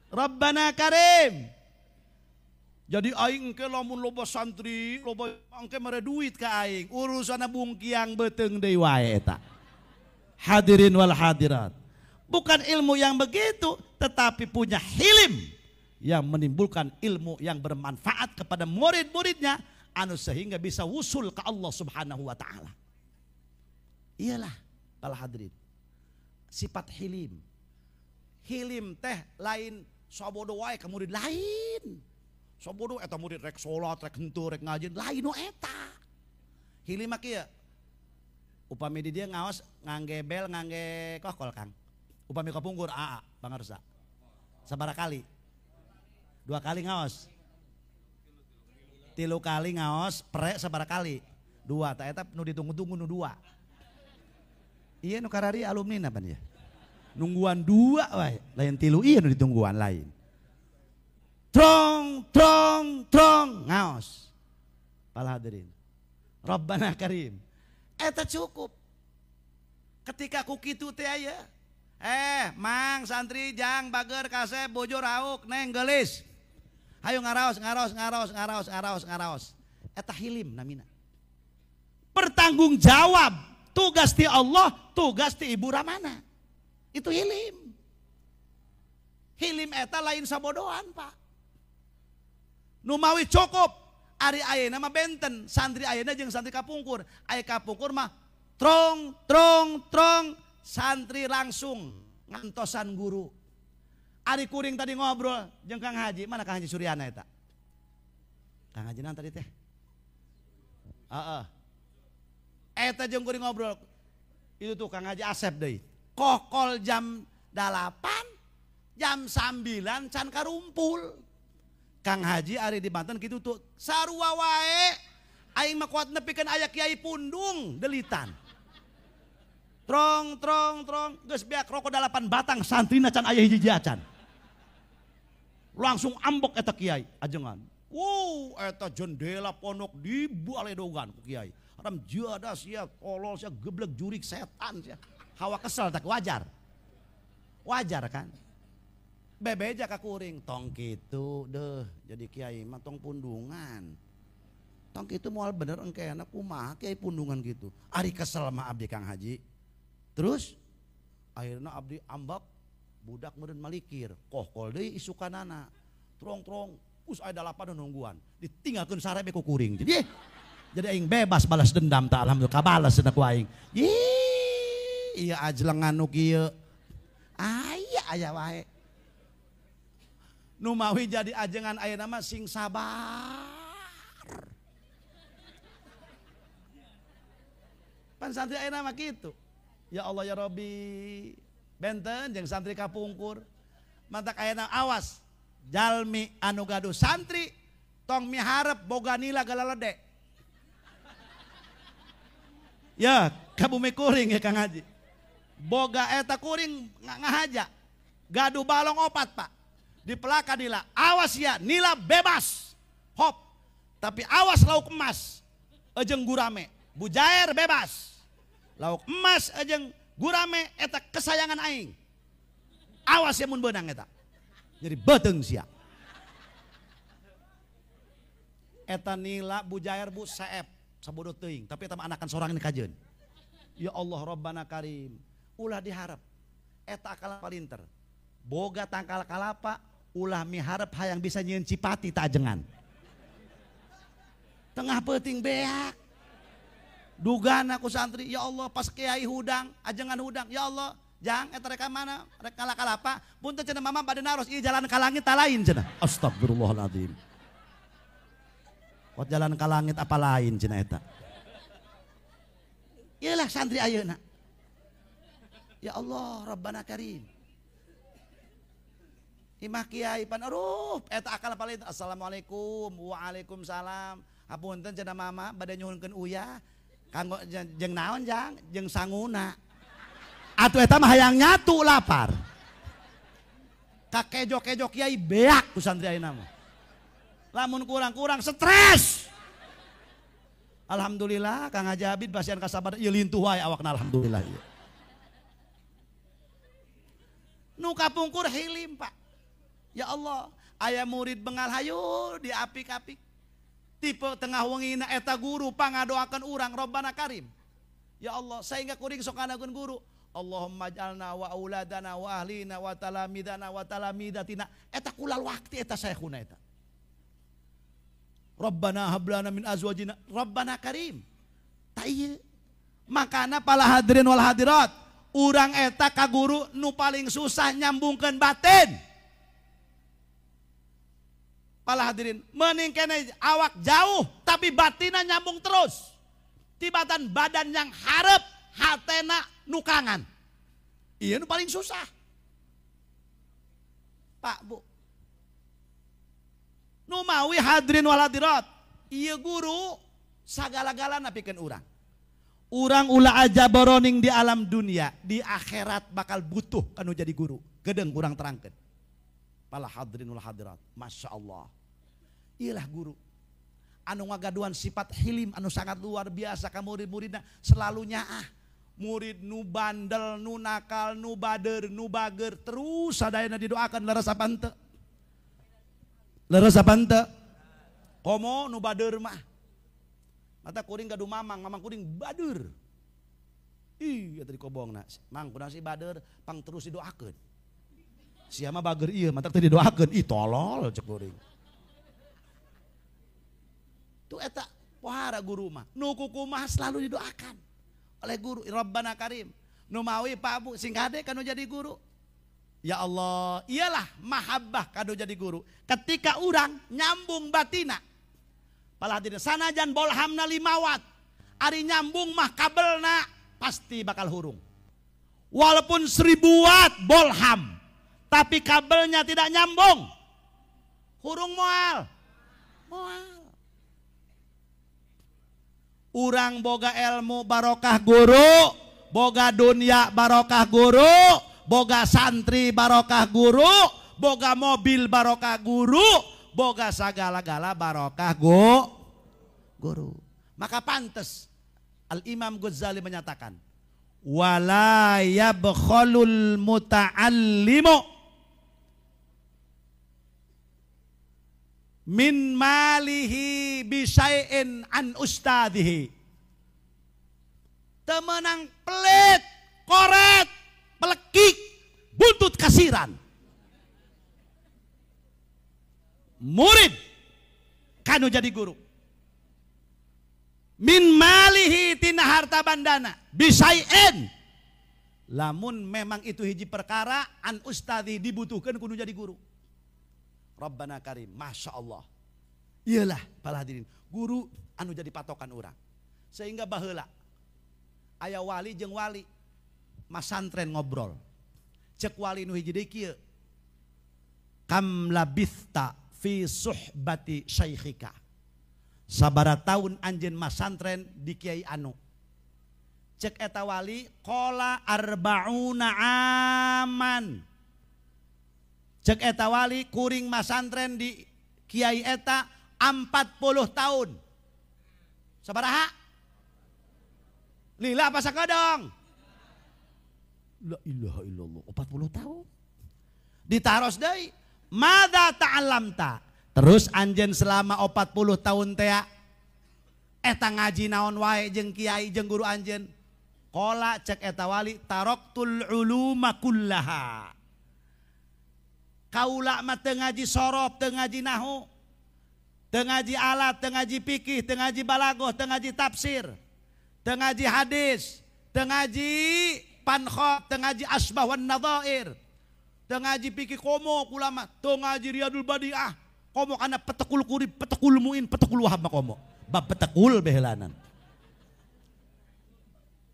Speaker 1: Rabbana Karim. Jadi aing ke lamun loba santri, loba angke mere duit ka aing, urusana bungkiang beteung deui wae eta. Hadirin wal hadirat. Bukan ilmu yang begitu, tetapi punya hilim yang menimbulkan ilmu yang bermanfaat kepada murid-muridnya, anu sehingga bisa wusul ke Allah Subhanahu wa taala. Iyalah para hadirin. Sifat hilim. Hilim teh lain sabodo wae ka murid lain. Sabodo eta murid rek salat, rek henteu, rek ngaji, lain nu eta. Hilim mah kieu. Upami di dieu ngaos ngangge bel, ngangge kokol Kang. Upami kapungkur aa pangarsa. Sabaraha kali? 2 kali ngaos. 3 kali ngaos, pre sabaraha kali? 2, ta eta nu ditunggu-tunggu nu 2. Iya nu karari alumni na pan ya. Nungguan 2 wae, lain 3 iya nu ditungguan lain. Trong ngaos. Para hadirin. Rabbana Karim. Eta cukup. Ketika ku kitu teh aya. Mang santri jang bager kasep bojo rauk neng gelis. Hayu ngaraos. Eta hilim namina. Bertanggung jawab. Tugas ti Allah, tugas ti Ibu Ramana. Itu hilim. Hilim eta lain sabodohan, Pak. Numawi cukup. Ari ayeuna mah benten, santri ayeuna jeung santri kapungkur. Aya kapungkur mah trong, santri langsung ngantosan guru. Ari kuring tadi ngobrol jeung Kang Haji, mana Kang Haji Suryana eta? Kang Haji nan tadi teh? Eta jeung kuring ngobrol. Itu tuh Kang Haji Asep deui. Kokol jam 8, jam 9 can karumpul. Kang Haji ari di Banten kitu tuh sarua wae aing mah kuat nepikeun aya kiai pundung delitan. Trong geus beak rokok 8 batang santrina can aya hiji acan. Langsung ambek eta kiai ajengan. Eta jendela pondok dibaledogan ku kiai. Haram jadas sia tolol sia geblek jurik setan sia. Hawa kesel tak wajar. Wajar kan? Bebeja ka kuring tong kitu deh jadi kiai mah tong pundungan. Tong kitu moal bener engkeuna kumaha kiai pundungan gitu. Ari kesel mah abdi Kang Haji. Terus Akhirnya abdi ambak budak meureun malikir. Kohkol deui isukanana. Trong-trong us aya dalapan nungguan. Ditinggalkeun sarebe ku kuring. Jadi aing bebas balas dendam tak alhamdulillah kabales cenah ku aing. Iya ajlengan nu kieu. Aya wae. Nu mawi jadi ajengan ayeuna mah sing sabar. Pan santri ayeuna mah kitu. Ya Allah ya Rabbi. Benten jeung santri kapungkur. Mantak ayeuna awas. Jalmi anu gaduh santri tong miharep boga nila galalede. Ya, ka bumi kuring ya Kang Haji. Boga eta kuring ngahaja. Gaduh balong 4, Pak. Di pelaka nila. Awas ya, nila bebas. Hop. Tapi awas lauk emas. Ejeng gurame. Bujair bebas. Lauk emas ejeng gurame eta kesayangan aing. Awas ya mun beunang eta. Jadi beteung sia. Eta nila bujair bu saep sabodo teuing, tapi eta mah anakan sorangan kajeun. Ya Allah Rabbana Karim. Ulah diharap eta akal palinter. Boga tangkal kalapa ulah miharep hayang bisa nyieun cipati tajengan. Tengah peuting beak. Dugaan aku santri, ya Allah pas kiai hudang, ajengan hudang, ya Allah, jang eta rek mana, rek kalapa, punten cenah mama bade naros ieu jalan ka langit ta lain cenah. Astagfirullahaladzim. Kot jalan ka langit apa lain cenah eta. Iyalah santri ayeuna. Ya Allah Rabbana Karim. Imah kiai pan aduh eta akal paling assalamualaikum waalaikumsalam. Hapunten cenah mama bade nyuhunkeun uyah. Kanggo jeung naon jang jeung sanguna atuh eta mah hayang nyatu lapar ka kejo-kejo kiai beak ku santri ayeuna mah lamun kurang-kurang stres. Alhamdulillah Kang Haji Abid basian kasabar ieu lintuh wae awakna alhamdulillah ieu. Nu kapungkur hilim Pak. Ya Allah aya murid bengal hayu diapik-apik. Tipe tengah wengina eta guru pangadoakeun urang Rabbana Karim. Ya Allah sehingga kuring sok nganakeun guru. Allahumma ij'alna wa auladana wa ahlina wa talamidana wa talamidatina. Eta kulal wakti eta saykhuna eta. Rabbana hablana min azwajina. Rabbana Karim. Ta ieu. Makana pala hadirin wal hadirat. Urang eta ka guru nu paling susah nyambungkeun batin. Pala hadirin, mending kene awak jauh tapi batina nyambung terus. Tibatan badan yang harap hatena nukangan. Iya nu paling susah. Pak Bu. Nu mawi hadirin wal hadirat. Iya guru sagala-galana pikeun urang. Urang ulah aja boroning di alam dunia, di akhirat bakal butuh kanu jadi guru. Gedeung urang terangkeun. Pala hadirin wal hadirat, Masya Allah. Iyalah guru anu ngagaduan sifat hilim anu sangat luar biasa ka murid-muridna selalu nyaah. Murid nu bandel, nu nakal, nu bader, nu bager terus sadayana didoakan leres apa henteu? Leres apa henteu? Komo nu bader mah. Mata kuring gaduh mamang kuring bader. Ih, tadi kobongna. Mang kunaon si bader pang terus didoakeun. Sia mah bager ieu, mata teu didoakeun. Ih tolol cek kuring. Tu eta pohara guru mah. Nu kukumah selalu didoakan oleh guru. Rabbana Karim. Nu mawi Pak Bu sing kade kanu jadi guru. Ya Allah, iyalah mahabbah kanu jadi guru. Ketika urang nyambung batina. Pala hadirin sanajan bolhamna 5 watt. Ari nyambung mah kabelna pasti bakal hurung. Walaupun 1000 watt bolham, tapi kabelnya tidak nyambung. Hurung moal. Moal. Urang boga ilmu barokah guru, boga dunia barokah guru, boga santri barokah guru, boga mobil barokah guru, boga sagala-gala barokah guru. Maka pantas Al-Imam Ghazali menyatakan, wala yabkhalul muta'allimu min malihi bisyai'in an ustadihi. Temenang pelit, koret, pelekik, buntut kasiran. Murid kanu jadi guru. Min malihi tina harta bandana bisain. Lamun memang itu hiji perkara an ustadi dibutuhkan kudu jadi guru. Rabbana karim, masya Allah. Iyalah para hadirin, guru anu jadi patokan orang. Sehingga baheula aya wali jeung wali masantren ngobrol. Cek wali nu hiji deui kieu. Kam labista fi suhbati syaikhika. Sabara tahun anjeun masantren di kiai anu. Cek eta wali qala arba'una aman. Cek eta wali kuring masantren di kiai eta 40 tahun. Sabaraha? Lila apa sakadong? La ilaha illallah 40 tahun. Ditaros deui, madza ta'allamta? Terus anjeun selama 40 tahun teh eta ngaji naon wae jeung kiai jeung guru anjeun. Qala cek eta wali taraktul uluma kullaha. Kaula mah teu ngaji sorof, teu ngaji nahwu, teu ngaji alat, teu ngaji fikih, teu ngaji balaghah, teu ngaji tafsir, teu ngaji hadis, teu ngaji pankhab, teu ngaji asbah wan nadhair, teu ngaji fikih komo kula mah, teu ngaji riyadul badiah, komo kana petekul kurib, petekul muin, petekul wahab mah komo. Bab petekul behelanan.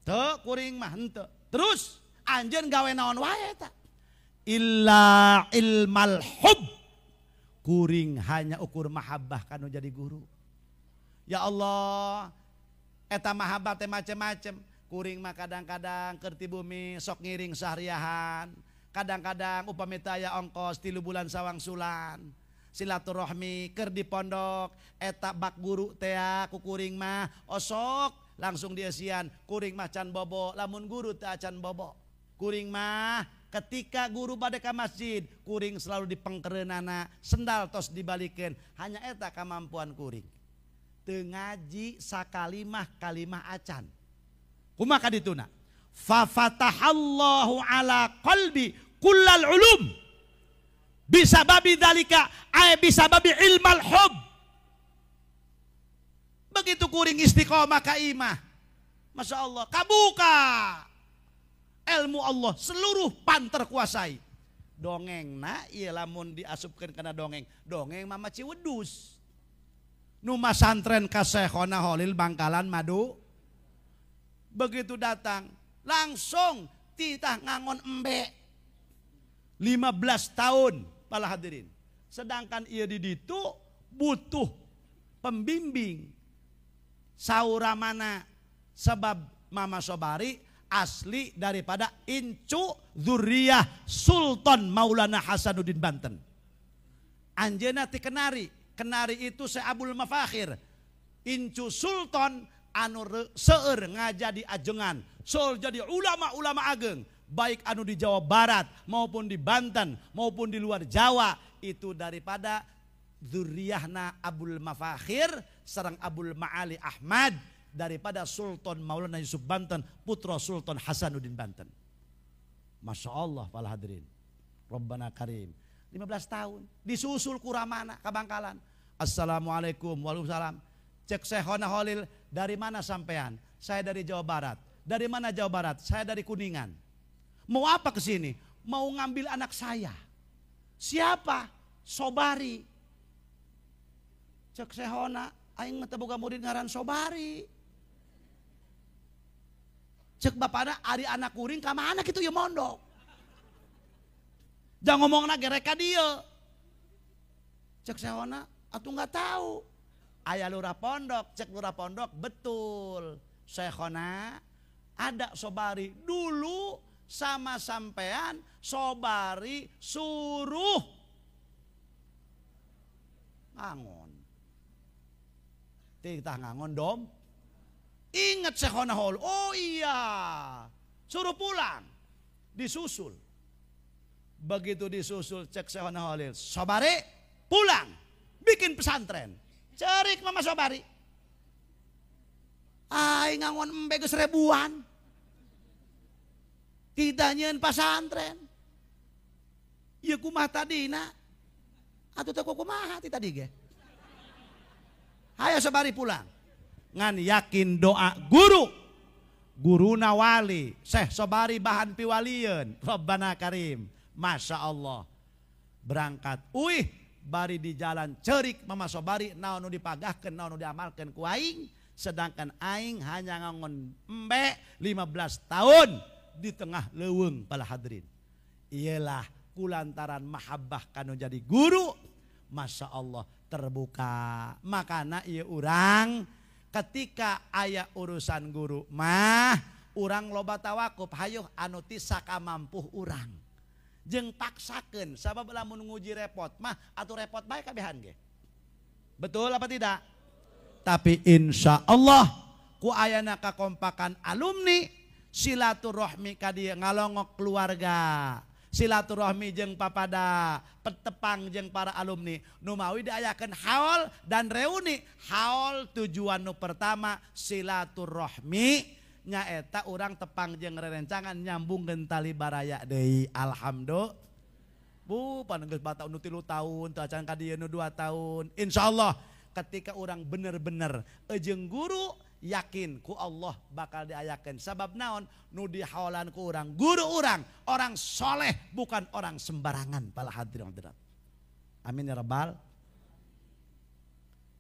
Speaker 1: Teu kuring mah henteu. Terus anjeun gawe naon wae eta? Illa ilmal hub. Kuring hanya ukur mahabbah kanu jadi guru. Ya Allah, eta mahabbah teh macem-macem. Kuring mah kadang-kadang keur ti bumi sok ngiring sahriahan. Kadang-kadang upami teh aya ongkos 3 bulan sawangsulan. Silaturahmi keur di pondok eta bak guru teh ku kuring mah osok langsung dieusian. Kuring mah can bobo, lamun guru teh can bobo. Kuring mah ketika guru bade ka masjid, kuring selalu dipengkereunana, sendal tos dibalikeun. Hanya eta kemampuan kuring. Teu ngaji sakalimah kalimah acan. Kumaha kadituna? Fa fatahallahu ala qalbi kullal ulum. Bisa babi dalika ay bisa babi ilmal hub. Begitu kuring istiqomah ka imah, masya Allah kabuka ilmu Allah seluruh pan terkuasai. Dongeng na ieu lamun diasupkeun kana dongeng, dongeng mama Ciwedus. Nu masantren ka Syekhona Holil Bangkalan Madu. Begitu datang langsung titah ngangon embe 15 tahun para hadirin. Sedangkan ia di ditu butuh pembimbing sauramana sebab Mama Sobari asli daripada incu dzurriyah Sultan Maulana Hasanuddin Banten. Anjeuna ti kenari, kenari itu Syekh Abdul Mafakhir. Incu Sultan anu seueur ngajadi ajengan, seueur jadi ulama-ulama ageng. Baik anu di Jawa Barat maupun di Banten maupun di luar Jawa itu daripada dzurriyahna Abdul Mafakhir sareng Abdul Maali Ahmad daripada Sultan Maulana Yusuf Banten putra Sultan Hasanuddin Banten. Masya Allah para hadirin. Rabbana karim. 15 tahun disusul kuramana ka Bangkalan. Assalamualaikum waalaikumsalam. Cek Syekhona Holil, dari mana sampean? Saya dari Jawa Barat. Dari mana Jawa Barat? Saya dari Kuningan. Mau apa ke sini? Mau ngambil anak saya. Siapa? Sobari. Cek Syekhona, aing mah teu boga murid ngaran Sobari. Cek bapana ari anak kuring ka mana kitu ye mondok. Jangan ngomongna gerek ka dieu. Cek Syekhona, atuh enggak tahu. Aya lurah pondok, cek lurah pondok betul. Syekhona ada Sobari dulu sama sampean Sobari suruh ngangon. Titah ngangon dom. Ingat Syekhona Hol. Oh iya. Suruh pulang. Disusul. Begitu disusul cek Syekhona Holil. Sobari pulang. Bikin pesantren. Cerik Mama Sobari. Ai ngangon embe geus 1000-an. kita nyeun pasantren. Ieu kumaha tadina? Atuh teu kumaha ti tadi ge. Hayo sabari pulang. Ngan yakin doa guru. Guruna wali. Syekh Sobari bahan piwalieun. Rabbana Karim. Masya Allah. Berangkat. Uih. Bari di jalan cerik Mama Sobari. Naon nu dipagahkeun, naon nu diamalkeun ku aing. Sedangkan aing hanya ngangon embe 15 tahun. Di tengah leuweung pala hadirin. Iyalah kulantaran mahabbah kanu jadi guru. Masya Allah terbuka. Makana ieu urang ketika aya urusan guru mah urang loba tawakuf hayuh anu ti sakamampuh urang. Jeung paksakeun sabab lamun nguji repot mah atuh repot bae kabehan ge. Betul apa tidak? Tapi insya Allah ku ayana kakompakan alumni silaturahmi ka dieu ngalongok keluarga. Silaturahmi jeung papada petepang jeung para alumni numawi diayakeun haul dan reuni. Haul tujuan nu pertama silaturahmi nyaeta urang tepang jeung rerencangan nyambungkeun tali baraya deui. Alhamdulillah. Bu panenggeus bata nu 3 tahun teu acan ka dieu nu 2 tahun. Insyaallah ketika urang bener-bener jeung guru yakin ku Allah bakal diayakeun sabab naon nu dihaolan ku urang guru urang orang soleh bukan orang sembarangan pala hadirin hadirat. Amin ya rabbal.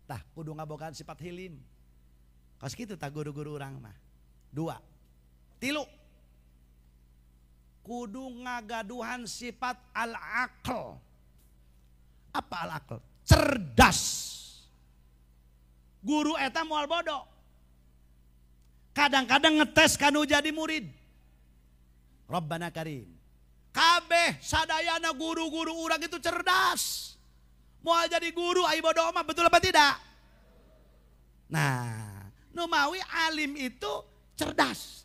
Speaker 1: Tah kudu ngabogaan sifat hilim. Kos kitu tah guru-guru urang mah. 2. 3. Kudu ngagaduhan sifat al-aql. Apa al-aql? Cerdas. Guru eta moal bodoh. Kadang-kadang ngetes kanu jadi murid. Rabbana Karim. Kabeh sadayana guru-guru urang itu cerdas. Moal jadi guru ai bodoh mah betul apa tidak? Nah, numawi alim itu cerdas.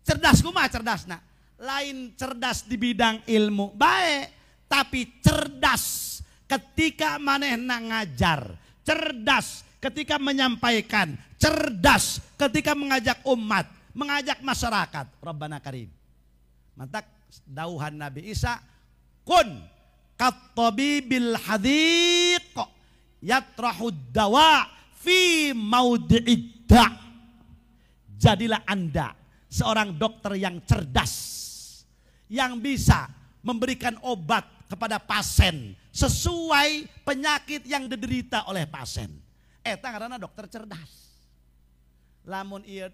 Speaker 1: Cerdas kumaha cerdasna? Lain cerdas di bidang ilmu bae, tapi cerdas ketika manehna ngajar, cerdas ketika menyampaikan, cerdas ketika mengajak umat, mengajak masyarakat. Rabbana Karim. Mantak dauhan Nabi Isa, kun kattabibil hadiq yatrahud dawa fi maudhi'idda. Jadilah Anda seorang dokter yang cerdas, yang bisa memberikan obat kepada pasien sesuai penyakit yang diderita oleh pasien. Eta ngaranna dokter cerdas. Lamun ieu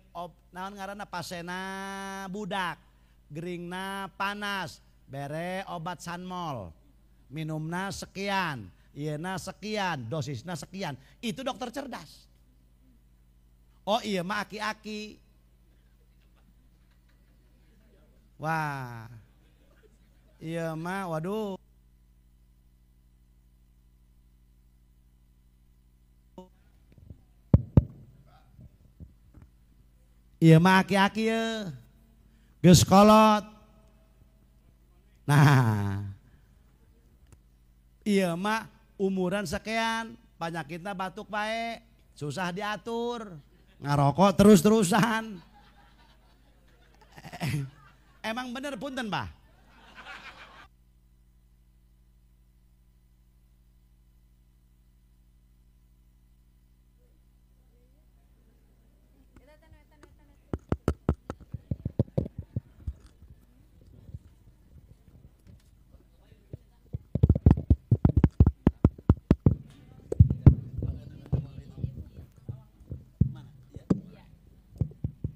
Speaker 1: naon ngaranna pasena budak, geringna panas, bere obat sanmol. Minumna sekian, ieuna sekian, dosisna sekian. Itu dokter cerdas. Oh iya mah aki-aki. Wah. Iya mah waduh. Iya mah aki-aki ya. Geus kolot. Nah. Iya mah umuran sekian, penyakitnya batuk bae, susah diatur, ngarokok terus-terusan. Emang bener punten, Bah?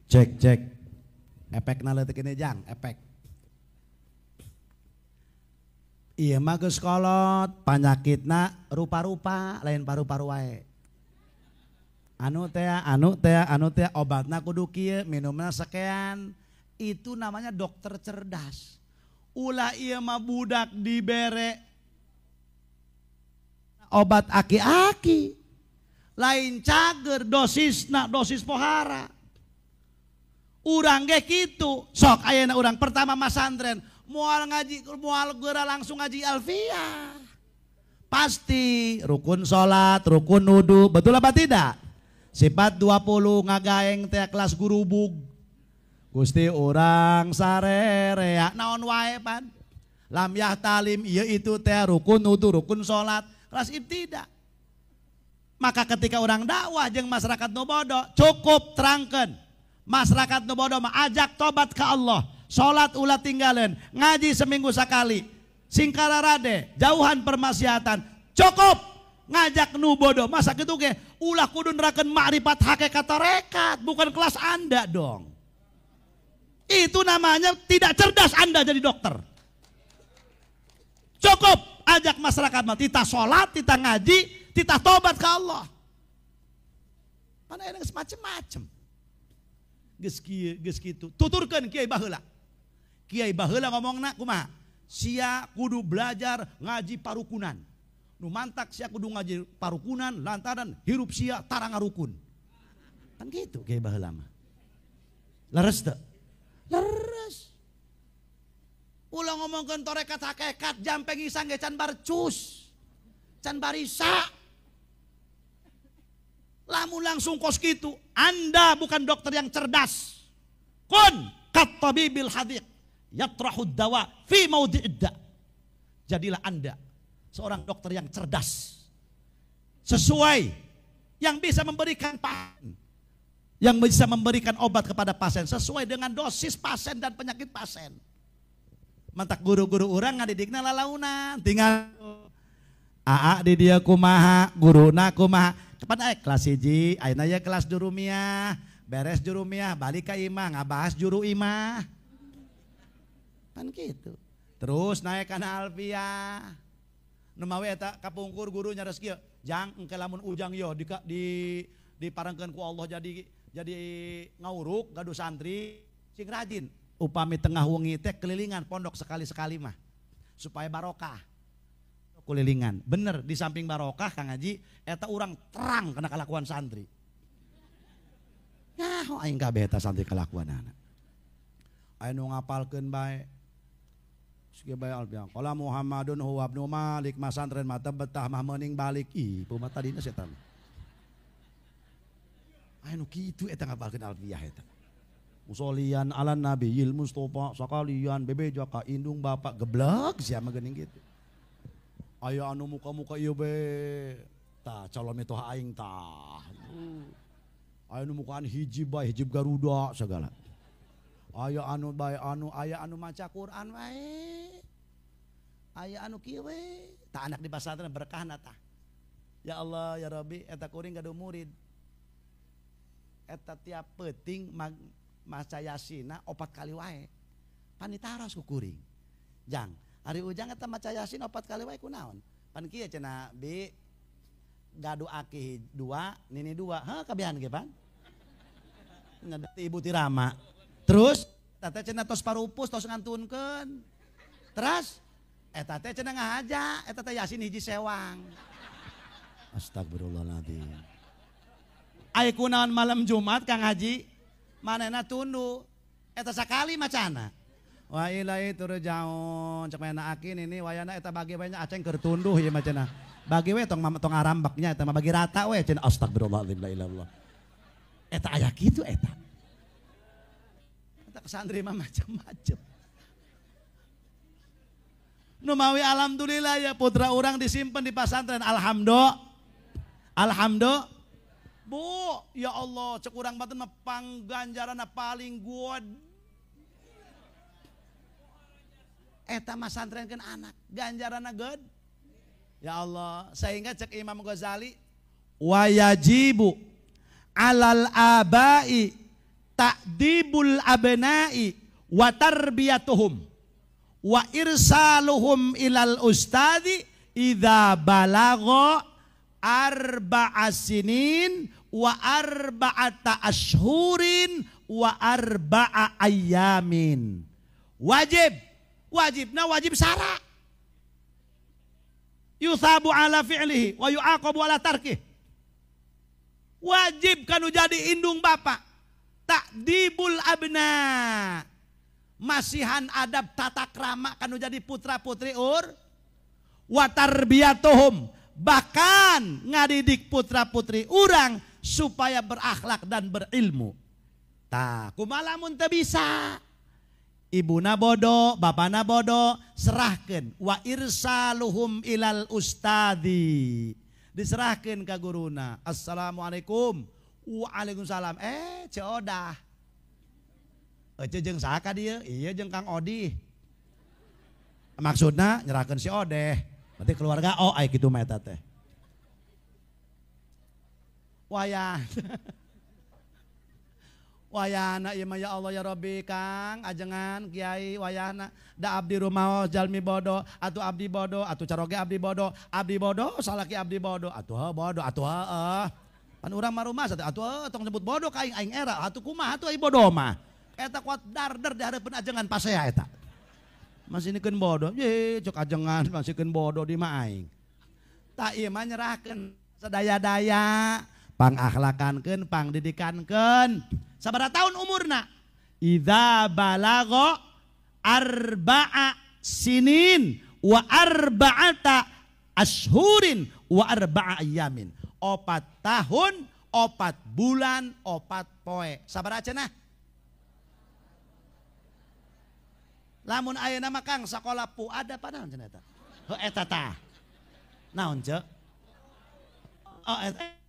Speaker 1: Cek efek naleutik ini jang efek iya mah geus kolot panyakitna rupa-rupa lain paru-paru wae anu teh obatna kudu kieu minumna sekean itu namanya dokter cerdas. Ulah ieu mah budak dibere obat aki-aki lain cager dosisna dosis pohara. Urang ge kitu sok ayeuna urang pertama masantren moal ngaji moal geura langsung ngaji alfiyah pasti rukun salat rukun wudu betul apa tidak sifat 20 ngagaeng teh kelas gurubug Gusti orang sarerea naon wae pan. Lam yahtalim ieu itu teh rukun udu rukun salat kelas ibtidah. Maka ketika orang dakwah jeung masyarakat nu bodoh cukup terangkeun. Masyarakat nu bodoh mah ajak tobat ka Allah. Salat ulah tinggalin, ngaji seminggu sekali, singkararade, jauhan permaksiatan, cukup ngajak nu bodoh. Masa gitu ke, ulah kudu nerakeun ma'rifat hakikat tarekat, bukan kelas Anda dong. Itu namanya tidak cerdas Anda jadi dokter. Cukup ajak masyarakat mah, tita salat, tita ngaji, tita tobat ke Allah. Mana ada semacam-macam. Geus kitu, tuturkeun kiai baheula. Kiai baheula ngomongna kumaha? Sia kudu belajar ngaji parukunan. Nu mantak sia kudu ngaji parukunan lantaran hirup sia tara ngarukun. Kan gitu kiai baheula mah. Leres teu? Leres. Ulah ngomongkeun tarekat hakikat jampe ngisang ge can barcus. Can barisa. Lamun langsung kos gitu, Anda bukan dokter yang cerdas. Kun kat tabibil hadiq yatrahud dawa fi maudhi'id da. Jadilah Anda seorang dokter yang cerdas. Sesuai yang bisa memberikan pasien, yang bisa memberikan obat kepada pasien sesuai dengan dosis pasien dan penyakit pasien. Mantak guru-guru orang ngadidikna lalaunan, tinggal aa di dia kumaha, guruna kumaha. Kepada kelas 1, ayeuna ya kelas jurumiyah, beres jurumiyah, balik ke imah, ngabahas juru imah. Kan gitu. Terus naik kana alfiyah. Nu mawe eta kapungkur guru nyares kieu, jang engke lamun ujang yo diparengkeun ku Allah jadi ngauruk gaduh santri sing rajin. Upami tengah wengi teh kelilingan pondok sekali-sekali mah supaya barokah. Kulilingan. Bener di samping barokah Kang Haji eta urang terang kena kelakuan santri. Nah, aing kabeh eta santri kelakuanana. Aya nu ngapalkeun bae. Sige bae albiang. Qala Muhammadun huwa ibnu Malik masantren mata betah mah meuning balik. Ih, peumah tadina setan. Aya nu kitu eta ngapalkeun alfiah eta. Musolian ala nabiyil mustofa sakalian bebeja ka indung bapak geblek sia mah geuning kitu. Aya anu muka-muka ieu be tah calon metoh aing tah. Aya anu mukaan hijib bae hijib Garuda segala. Aya anu bae aya anu maca Quran wae. Aya anu kieu we. Tah anak di pasantren berkahna tah. Ya Allah ya Rabbi eta kuring gaduh murid. Eta tiap peuting maca Yasina 4 kali wae. Panitaros ku kuring. Jang Ari ujang eta maca Yasin 4 kali wae kunaon? Pan kieu cenah bi gadu aki 2, nini 2. Heuh kabehan ge pan. Ngadati ibu ti Rama. Terus eta cenah tos parupus tos ngantunkeun. Terus eta teh cenah ngahaja, eta teh Yasin hiji sewang. Astagfirullahaladzim. Aya kunaon malam Jumat Kang Haji? Manehna tundu. Eta sakali macana. Wa ilai turjaun cek mena akin ini wayana eta bagi we nya aceng keur tunduh ieu mah cenah. Bagi we tong arambaknya eta mah bagi rata we cenah astagfirullahaladzim la ilallah. Eta aya kitu eta. Eta kesantri mah macam-macam. Nu mawi alhamdulillah ya putra urang disimpen di pasantren alhamdulillah. Bu, ya Allah cek urang baten mah pangganjarana paling gede. Eta mah santrenkeun anak, ganjarana gede. Ya Allah, sehingga cek Imam Ghazali, wa yajibu alal abai ta'dibul abna'i wa tarbiyatuhum wa irsaluhum ilal ustadi idza balagha arba'a sinin wa arba'ata ashhurin wa arba'a ayyamin. Wajibna wajib syara. Yusabu ala fi'lihi wa yu'aqabu ala tarkih. Wajib kanu jadi indung bapak. Ta'dibul abna. Masihan adab tata krama kanu jadi putra putri wa tarbiyatuhum. Bahkan ngadidik putra putri urang supaya berakhlak dan berilmu. Tah, kumaha lamun teu bisa? Ibuna bodoh, bapana bodoh, serahkeun wa irsaluhum ilal ustadi. Diserahkeun ka guruna. Assalamualaikum. Waalaikumsalam. Ciodah. Ece jeung saha ka dieu? Ieu jeung Kang Odi. Maksudna nyerahkeun si Odeh. Berarti keluarga aya kitu mah eta teh. Wayahna ieu mah ya Allah ya Rabbi Kang ajengan Kiai wayahna da abdi rumaos jalmi bodoh atuh abdi bodoh atuh caroge abdi bodoh salaki abdi bodoh atuh bodoh atuh pan urang mah rumah atuh tong sebut bodoh ka aing era atuh kumaha atuh ai bodoh mah eta kuat darder di hareupeun ajengan pasea eta masih nikeun bodoh ye cok ajengan masih keun bodoh di mah aing tah ieu mah nyerahkeun sadaya-daya pangakhlakankeun pangdidikankeun. Sabaraha tahun umurna? Idza balagha arba'a sinin wa arba'ata ashurin wa arba'a ayamin. 4 tahun, 4 bulan, 4 poe. Sabaraha cenah? Lamun ayeuna mah Kang sakola ada panaon cenah eta? Heuh eta tah. Naon ceuk? Oh eta.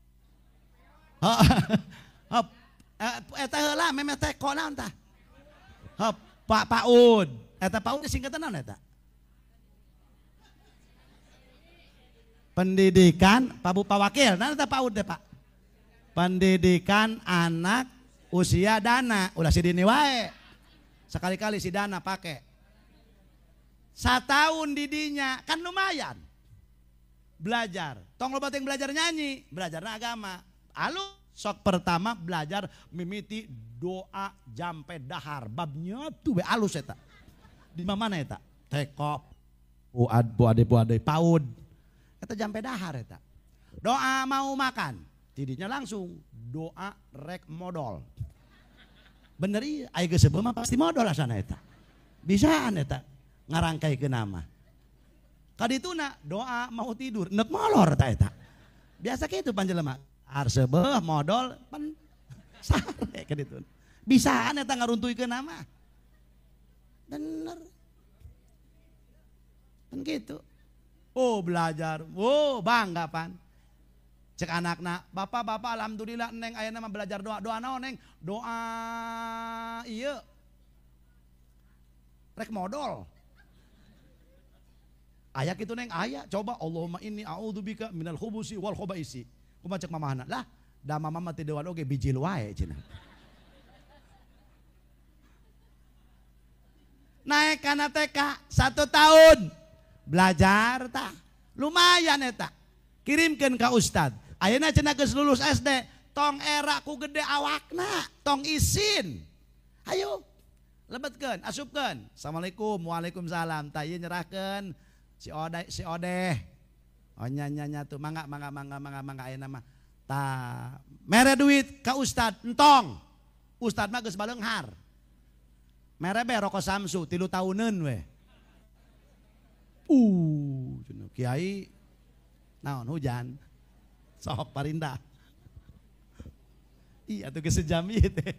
Speaker 1: Eta heula memeh teh konaon tah? Pak PAUD. Eta PAUD singkatan naon eta? Pendidikan Pak Wakil. Naon eta PAUD teh Pak? Pendidikan anak usia dana. Ulah si dini wae. Sekali-kali si dana pake. 1 tahun didinya kan lumayan. Belajar. Tong loba teh belajar nyanyi, belajar agama. Alus sok pertama belajar mimiti doa jampe dahar babnya tuh be alus eta di mana eta teko puade PAUD eta jampe dahar eta doa mau makan tidinya langsung doa rek modal bener ieu aya geus mah pasti modal asana eta bisaan eta ngarangkaikeun nama kadituna doa mau tidur neuk molor eta biasa kitu panjelema arsebeh modal pan sare ka ditu. Bisaan eta ngaruntuikeun nama. Bener. Kan gitu. Oh belajar, oh bangga pan. Cek anakna, bapak alhamdulillah neng ayeuna mah belajar doa naon neng? Doa ieu. Rek modal. Aya kitu neng aya, coba Allahumma inni a'udzubika minal khubusi wal khabaisi. Kumaha cek mamahna lah da mama mah teu dewan oge bijil wae cenah. Naik kana TK 1 tahun belajar tah lumayan eta kirimkeun ka ustad ayeuna cenah geus lulus SD tong era ku gede awakna tong isin hayu lebetkeun asupkeun assalamualaikum waalaikumsalam tah ieu nyerahkeun si Odeh oh nya tuh mangga ayeuna mah tah mere duit ka ustad entong ustad mah geus baleunghar mere be rokok Samsu 3 tahunan we Kiai naon hujan sok parindah iya tuh geus sejam ieu teh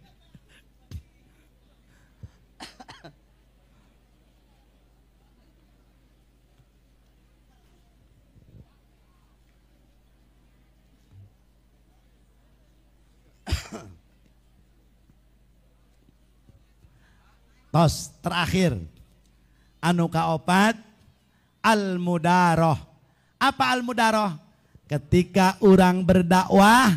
Speaker 1: tos terakhir anu kaopat al-mudaroh. Apa al-mudaroh? Ketika orang berdakwah,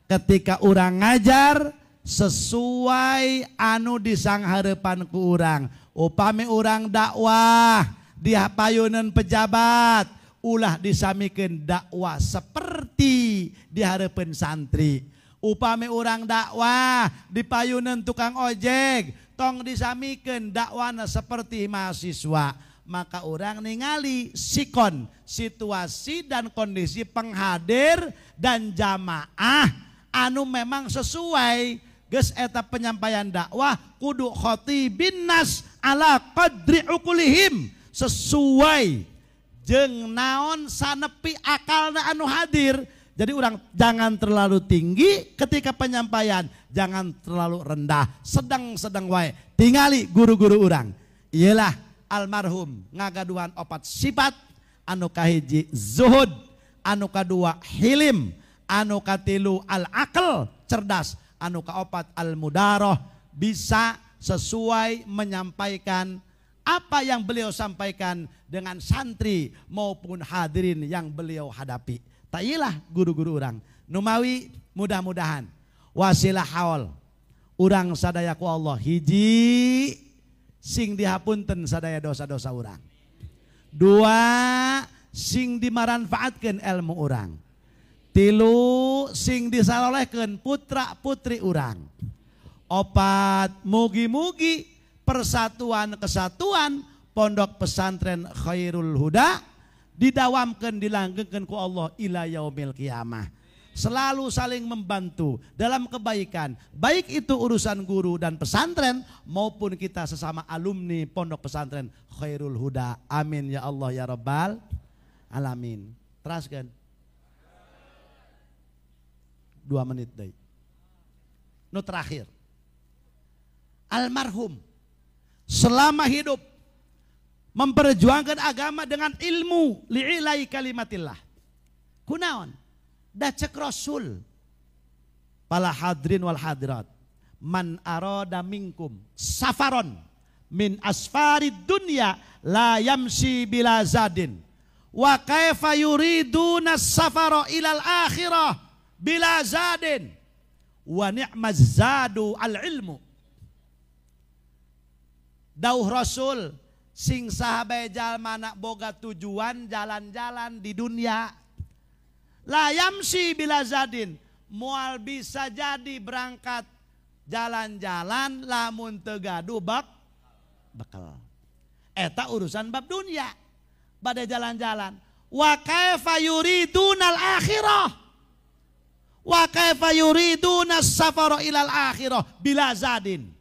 Speaker 1: ketika orang ngajar sesuai anu disanghareupan ku urang. Upami urang dakwah di payuneun pejabat, ulah disamikeun dakwah seperti di hareupeun santri. Upami urang dakwah di payuneun tukang ojek, tong disamikeun dakwana seperti mahasiswa, maka orang ningali sikon situasi dan kondisi penghadir dan jamaah anu memang sesuai geus eta penyampaian dakwah kudu khatibin nas ala qadri uqulihim sesuai jeung naon sanepi akalna anu hadir Jadi orang jangan terlalu tinggi ketika penyampaian, jangan terlalu rendah, sedang-sedang wae. Tingali guru-guru orang. Ialah almarhum ngagaduhan opat sifat, anu kahiji zuhud, anu kadua hilim, anu katilu al-aql, cerdas, anu kaopat al-mudaroh, bisa sesuai menyampaikan apa yang beliau sampaikan dengan santri maupun hadirin yang beliau hadapi. Tailah guru-guru orang. Numawi mudah-mudahan wasilah haul urang sadaya ku Allah hiji sing dihapunten sadaya dosa-dosa urang. Dua sing dimanfaatkeun ilmu urang. Tilu sing disalolehkeun putra-putri urang. Opat mugi-mugi persatuan kesatuan Pondok Pesantren Khairul Huda didawamkan dilanggengkan ku Allah ila yaumil qiyamah. Selalu saling membantu dalam kebaikan, baik itu urusan guru dan pesantren maupun kita sesama alumni Pondok Pesantren Khairul Huda. Amin ya Allah ya Rabbal alamin. Teraskan 2 menit deui. Nu terakhir, almarhum selama hidup memperjuangkan agama dengan ilmu li'ilai kalimatillah. Kunaon? Da cek Rasul. Pala hadrin wal hadirat. Man arada minkum safaron min asfarid dunya la yamsi bila zadin. Wa kaifa yuriduna safara ilal akhirah bila zadin. Wa ni'maz zadu al ilmu. Dauh Rasul, sing sahabat jalmana boga tujuan jalan-jalan di dunia. Layamsi bila zadin, mual bisa jadi berangkat jalan-jalan lamun tegadu bekal. Eta urusan bab dunia. Pada jalan-jalan. Wa kaifa yuridunal akhirah. Wa kaifa yuridunas safara ilal akhirah bila zadin.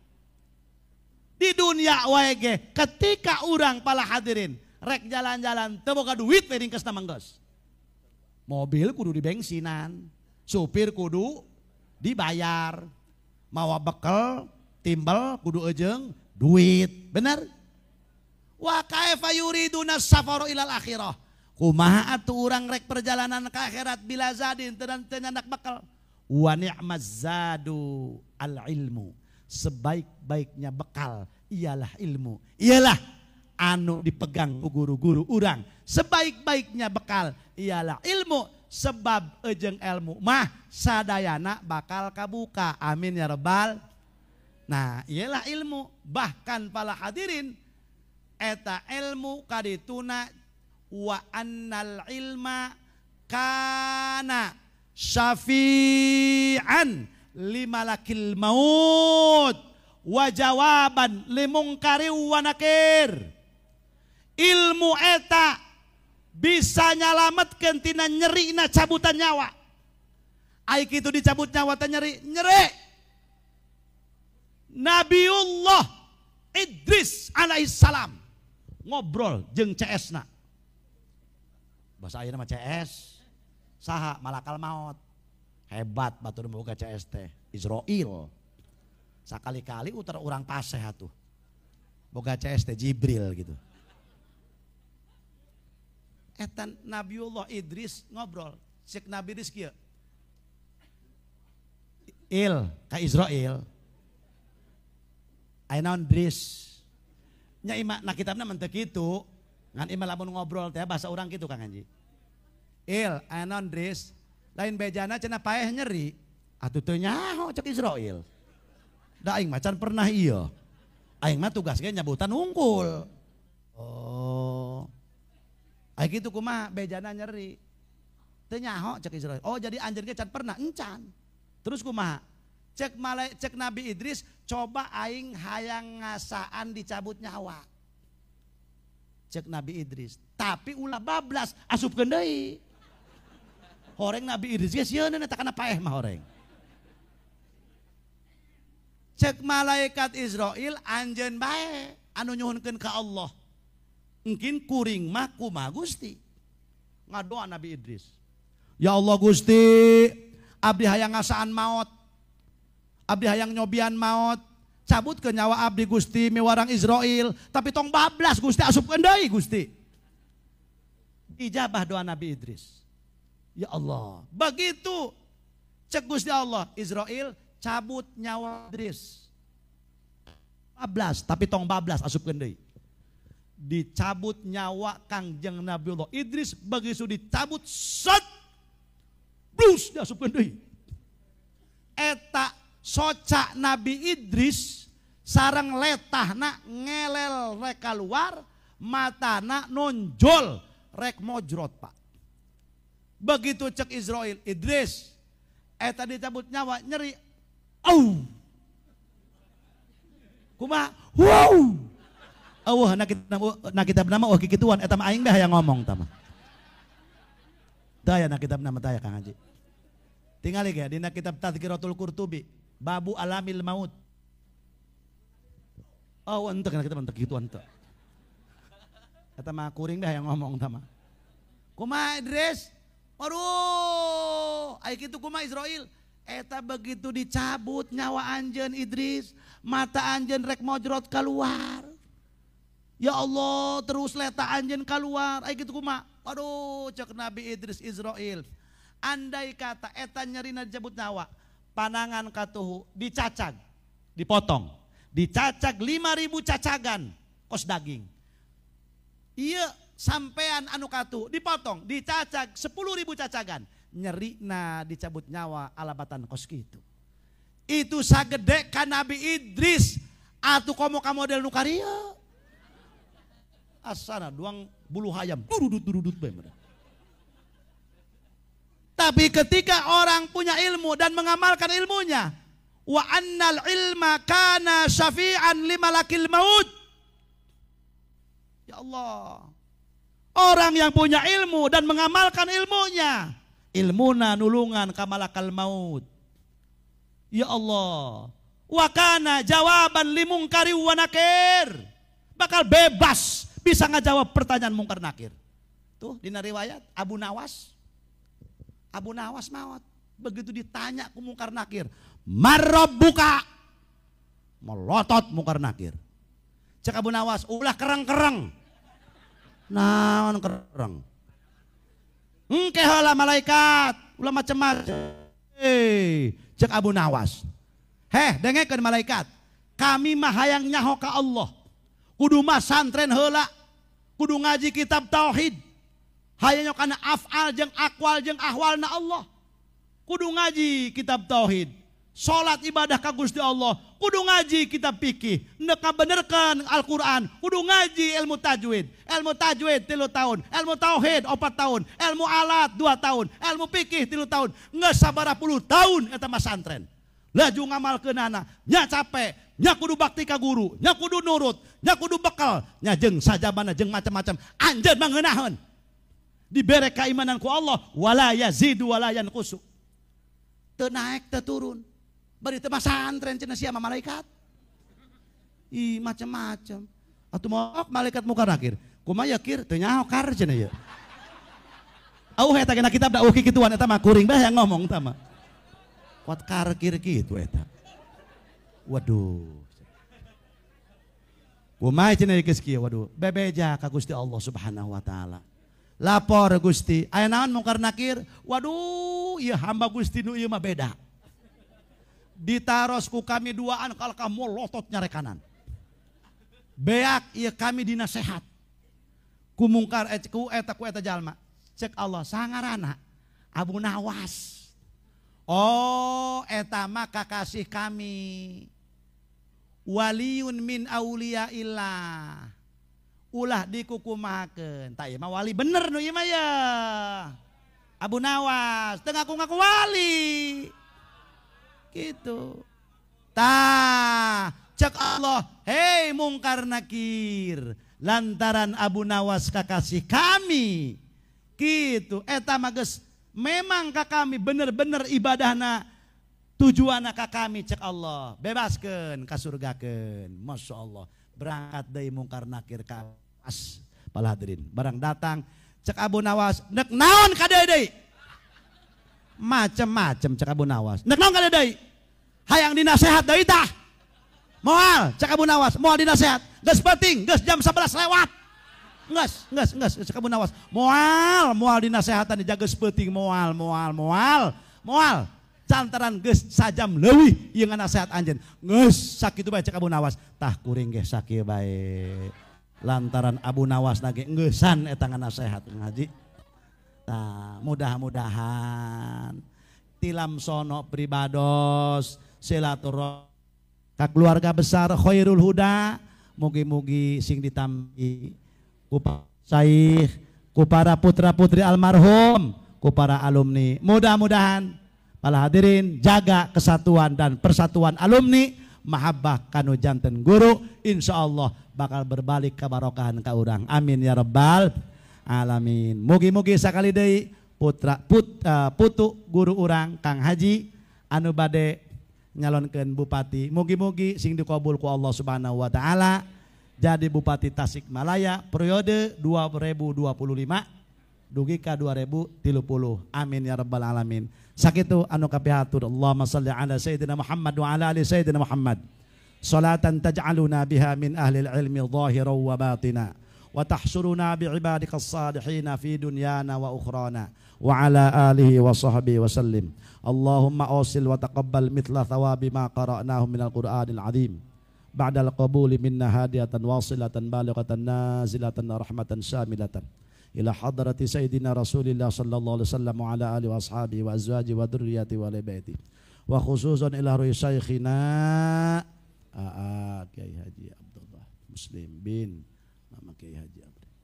Speaker 1: Di dunia wae ketika orang pala hadirin rek jalan-jalan teu boga duit we ringkesna manggeus. Mobil kudu dibensinan, supir kudu dibayar, mawa bekal, timbal kudu ejeung duit, bener? Wa kaifa yuriduna safaru ilal akhirah. Kumaha atuh urang rek perjalanan ke akhirat bila zadin teu nyandak bekal. Wa ni'maz zadu al ilmu. Sebaik-baiknya bekal ialah ilmu. Ialah anu dipegang guru-guru urang. Sebaik-baiknya bekal ialah ilmu. Sebab ejeng ilmu mah sadayana bakal kabuka. Amin ya rabbal. Nah ialah ilmu. Bahkan pala hadirin eta ilmu kadituna wa annal ilma kana syafi'an limalakil maut wa jawaban limungkari wa nakir. Ilmu eta bisa nyalametkeun tina nyerina cabutan nyawa. Ai kitu dicabut nyawa teh nyeri. Nabiullah Idris alaihissalam ngobrol jeung CS-na. Bahasa ayeuna mah CS saha malakal maut. Hebat batur boga CS teh Israel. Sakali-kali utar orang paseh atuh. Boga CS teh Jibril gitu. Eta Nabiullah Idris ngobrol. Cek Nabi Idris kieu. Ka Israel. Ayeuna Idris. Nya ima na kitabna mah teu kitu. Ngan ima lamun ngobrol teh bahasa urang kitu Kang Anji. Ayeuna Idris. Lain bejana cenah paeh nyeri. Atuh teu nyaho cek Israel. Da aing macan pernah iya. Aing mah tugas ge nyabutan unggul. Oh. Aing kitu kumaha bejana nyeri. Teu nyaho cek Israel. Oh jadi anjeun ge can pernah encan. Terus kumaha? Cek Nabi Idris coba aing hayang ngasaan dicabut nyawa. Cek Nabi Idris. Tapi ulah bablas asupkeun deui. Horeng Nabi Idris geus yeuna eta kana paeh mah horeng. Cek malaikat Israel anjeun bae anu nyuhunkeun ka Allah. Mungkin kuring mah kumaha Gusti. Ngadoa Nabi Idris. Ya Allah Gusti, abdi hayang ngasaan maut, abdi hayang nyobian maut, cabut ke nyawa abdi Gusti miwarang Israel, tapi tong bablas Gusti asup deui Gusti. Ijabah doa Nabi Idris. Ya Allah, begitu cek Gusti Allah, Israel cabut nyawa Idris. Bablas, tapi tong bablas asupkeun deui. Dicabut nyawa Kangjeng Nabiullah Idris, begitu dicabut set blus diasupkeun deui. Eta soca Nabi Idris sareng letahna ngelel rek keluar, matana nonjol rek mojrot Pak. Begitu cek Israel, Idris eta dicabut nyawa nyeri. Kumaha? Wow. Eueuh na kitab nama oh kikituan eta mah aing mah hayang ngomong tah mah. Tah aya na kitab nama tah Kang Haji. Tingali ge dina kitab Tadzkiratul Qurtubi, Babu Alamil Maut. Oh ente kana kitab ente kikituan teh. Eta mah kuring mah hayang ngomong tah mah. Kumaha Idris? Waduh, aya kitu kumaha Israel? Eta begitu dicabut nyawa anjeun Idris, mata anjeun rek mojrot keluar. Ya Allah, terus leta anjeun keluar. Aya kitu kumaha? Aduh, cek Nabi Idris Israel. Andai kata eta nyerina dicabut nyawa, panangan katuhu dicacag, dipotong. Dicacag 5.000 cacagan kos daging. Iya sampean anu katuhu dipotong, dicacag 10.000 cacagan. Nyeri na dicabut nyawa alabatan kos kitu. Itu sagede ka Nabi Idris atuh komo ka model nu karieu. Asana doang bulu hayam durudut bae. Tapi ketika orang punya ilmu dan mengamalkan ilmunya, wa annal ilma kana syafi'an limalakil maut. Ya Allah. Orang yang punya ilmu dan mengamalkan ilmunya, ilmuna nulungan kamalakal maut. Ya Allah. Wa kana jawaban limungkari wa nakir. Bakal bebas bisa ngajawab pertanyaan mungkar nakir. Tuh dina riwayat Abu Nawas. Abu Nawas maut. Begitu ditanya ku mungkar nakir, "Marabbuka?" Melotot mungkar nakir. Cek Abu Nawas, ulah kereng-kereng. Naon kereng? Engke heula malaikat, ulah macam-macam. Cek Abu Nawas. Dengekeun malaikat. Kami mah hayang nyaho ka Allah. Kudu mah santren heula. Kudu ngaji kitab tauhid. Hayang kana af'al jeung aqwal jeung ahwalna Allah. Kudu ngaji kitab tauhid. Salat ibadah ka Gusti Allah, kudu ngaji kitab fikih, neka benerkan Al-Qur'an, kudu ngaji ilmu tajwid. Ilmu tajwid 3 tahun, ilmu tauhid 4 tahun, ilmu alat 2 tahun, ilmu fikih 3 tahun. Geus sabaraha puluh tahun eta mah santren. Laju ngamalkeunana, nya capek, nya kudu bakti ka guru, nya kudu nurut, nya kudu bekal, nya jeung sajabana jeung macam-macam. Anjeun mah ngeunaheun. Dibere keimanan ku Allah, wala yazidu wala yanqusu. Teu naek teu turun. Bari teu santren cenah sia malaikat. Ih macam-macam. Atuh mook malaikat muka nakir. Kumaha ya kir teu nyaho kar cenah ieu. Auh eta kena kitab da uki kituan eta mah kuring bae yang ngomong tah mah. Kuat kar kir kitu eta. Waduh. Kumaha cenah geus kieu waduh. Bebeja ka Gusti Allah Subhanahu wa taala. Lapor Gusti, aya naon mungkar nakir? Waduh, ieu hamba Gusti nu ieu mah beda. Ditaros ku kami duaan kalau kamu lotot nyarekanan. Beak ieu kami dinasehat. Ku mungkar ku eta jalma. Cek Allah sangarana Abu Nawas. Oh, eta mah kakasih kami. Waliun min auliyaillah. Ulah dikukumakeun. Tah ieu mah wali bener nu ieu mah ya. Abu Nawas teu ngaku-ngaku wali. Gitu. Tah, cek Allah, hei mungkar nakir, lantaran Abu Nawas kakasih kami. Gitu. Eta mah geus memang ka kami bener-bener ibadahna tujuanna ka kami cek Allah. Bebaskeun ka surgakeun. Masyaallah. Berangkat deui mungkar nakir ka as. Para hadirin, barang datang cek Abu Nawas, nek naon ka deui? macem-macem cek Abu Nawas. Nek naon kada deui? Hayang dinasehat deui tah. Moal cek Abu Nawas, moal dinasehat. Geus penting, geus jam 11 lewat. Geus cek Abu Nawas. Moal dinasehatan dijaga penting moal. Cantaran geus sajam leuwih ieu nganasehat anjeun. Geus sakitu bae cek Abu Nawas. Tah kuring ge sakieu bae. Lantaran Abu Nawas nage ngeusan eta nganasehat ngaji. Tah mudah-mudahan tilam sono pribados silaturahmi ka keluarga besar Khairul Huda mugi-mugi sing ditampi ku Syekh, ku para putra-putri almarhum, ku para alumni. Mudah-mudahan para hadirin jaga kesatuan dan persatuan alumni, mahabbah kanu janten guru, insyaallah bakal berbalik kebarokahan ka urang. Amin ya rabbal alamin. Mugi-mugi sakali deui putu guru urang Kang Haji anu bade nyalonkeun bupati. Mugi-mugi sing dikabul ku Allah Subhanahu wa taala jadi Bupati Tasikmalaya periode 2025 dugi ka 2030. Amin ya rabbal alamin. Sakitu anu kapihatur. Allahumma shalli ala sayyidina Muhammad wa ala ali sayyidina Muhammad. Salatan taj'aluna biha min ahli al-ilmi zahiran wa batina wa tahsuruna bi ibadikas salihin fi dunyana wa ukhrana wa ala alihi wa sahbihi wa sallim. Allahumma awsil wa taqabbal mithla thawabi ma qara'nahu minal Qur'anil azim. Ba'dal qabuli minna hadiyatan wasilatan balighatan nazilatan rahmatan syamilatan ila hadrati sayyidina Rasulillah sallallahu alaihi wasallam wa ala alihi wa ashabihi wa azwaji wa dzurriyyati wa baiti wa khususan ila ruhi syekhina Kiai Haji Abdullah Muslim bin nama Kiai Haji Abdullah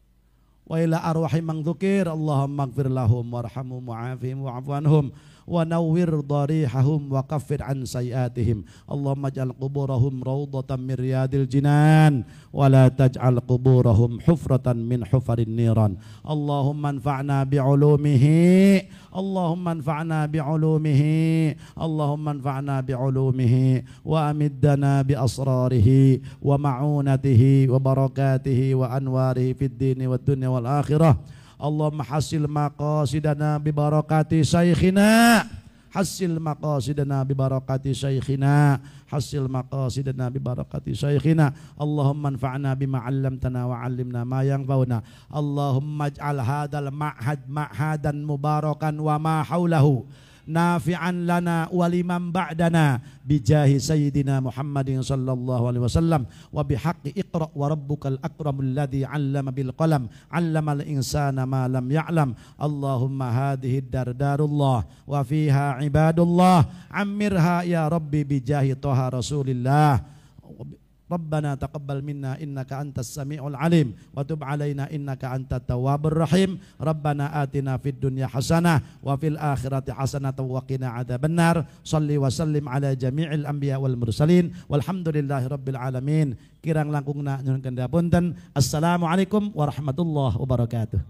Speaker 1: wa ila arwahi man dzukir Allahumma ighfir lahum warhamhum wa'afihim wa'fu anhum wa nawwir darihahum wa kaffir an sayiatihim. Allahumma ij'al quburahum rawdatan min riyadil jinan wa la taj'al quburahum hufratan min hufarin niran. Allahumma anfa'na bi'ulumihi Allahumma anfa'na bi'ulumihi Allahumma anfa'na bi'ulumihi wa amiddana bi asrarihi wa ma'unatihi wa barakatihi wa anwarihi fid dini wad dunya wal akhirah. Allahumma hasil maqasidana bi barakati syekhina hasil maqasidana bi barakati syekhina hasil maqasidana bi barakati syekhina. Allahumma anfa'na bima 'allamtana wa 'allimna ma yanfa'una. Allahumma ij'al hadzal ma'had ma'hadan mubarakan wa ma haulahu nafi'an lana wa liman ba'dana bijahi sayyidina Muhammadin sallallahu alaihi wasallam wa bihaqqi iqra wa rabbukal akramul ladzi 'allama bil qalam 'allamal insana ma lam ya'lam. Allahumma hadhihi dardarullah wa fiha ibadullah ammirha ya rabbi bijahi toha rasulillah. Rabbana taqabbal minna innaka antas sami'ul alim wa tub alaina innaka antat tawwabur rahim. Rabbana atina fid dunya hasanah wa fil akhirati hasanah wa qina adzabannar. Shalli wa sallim ala jami'il anbiya wal mursalin walhamdulillahi rabbil alamin. Kirang langkungna nyuhun kanda punten. Assalamualaikum warahmatullahi wabarakatuh.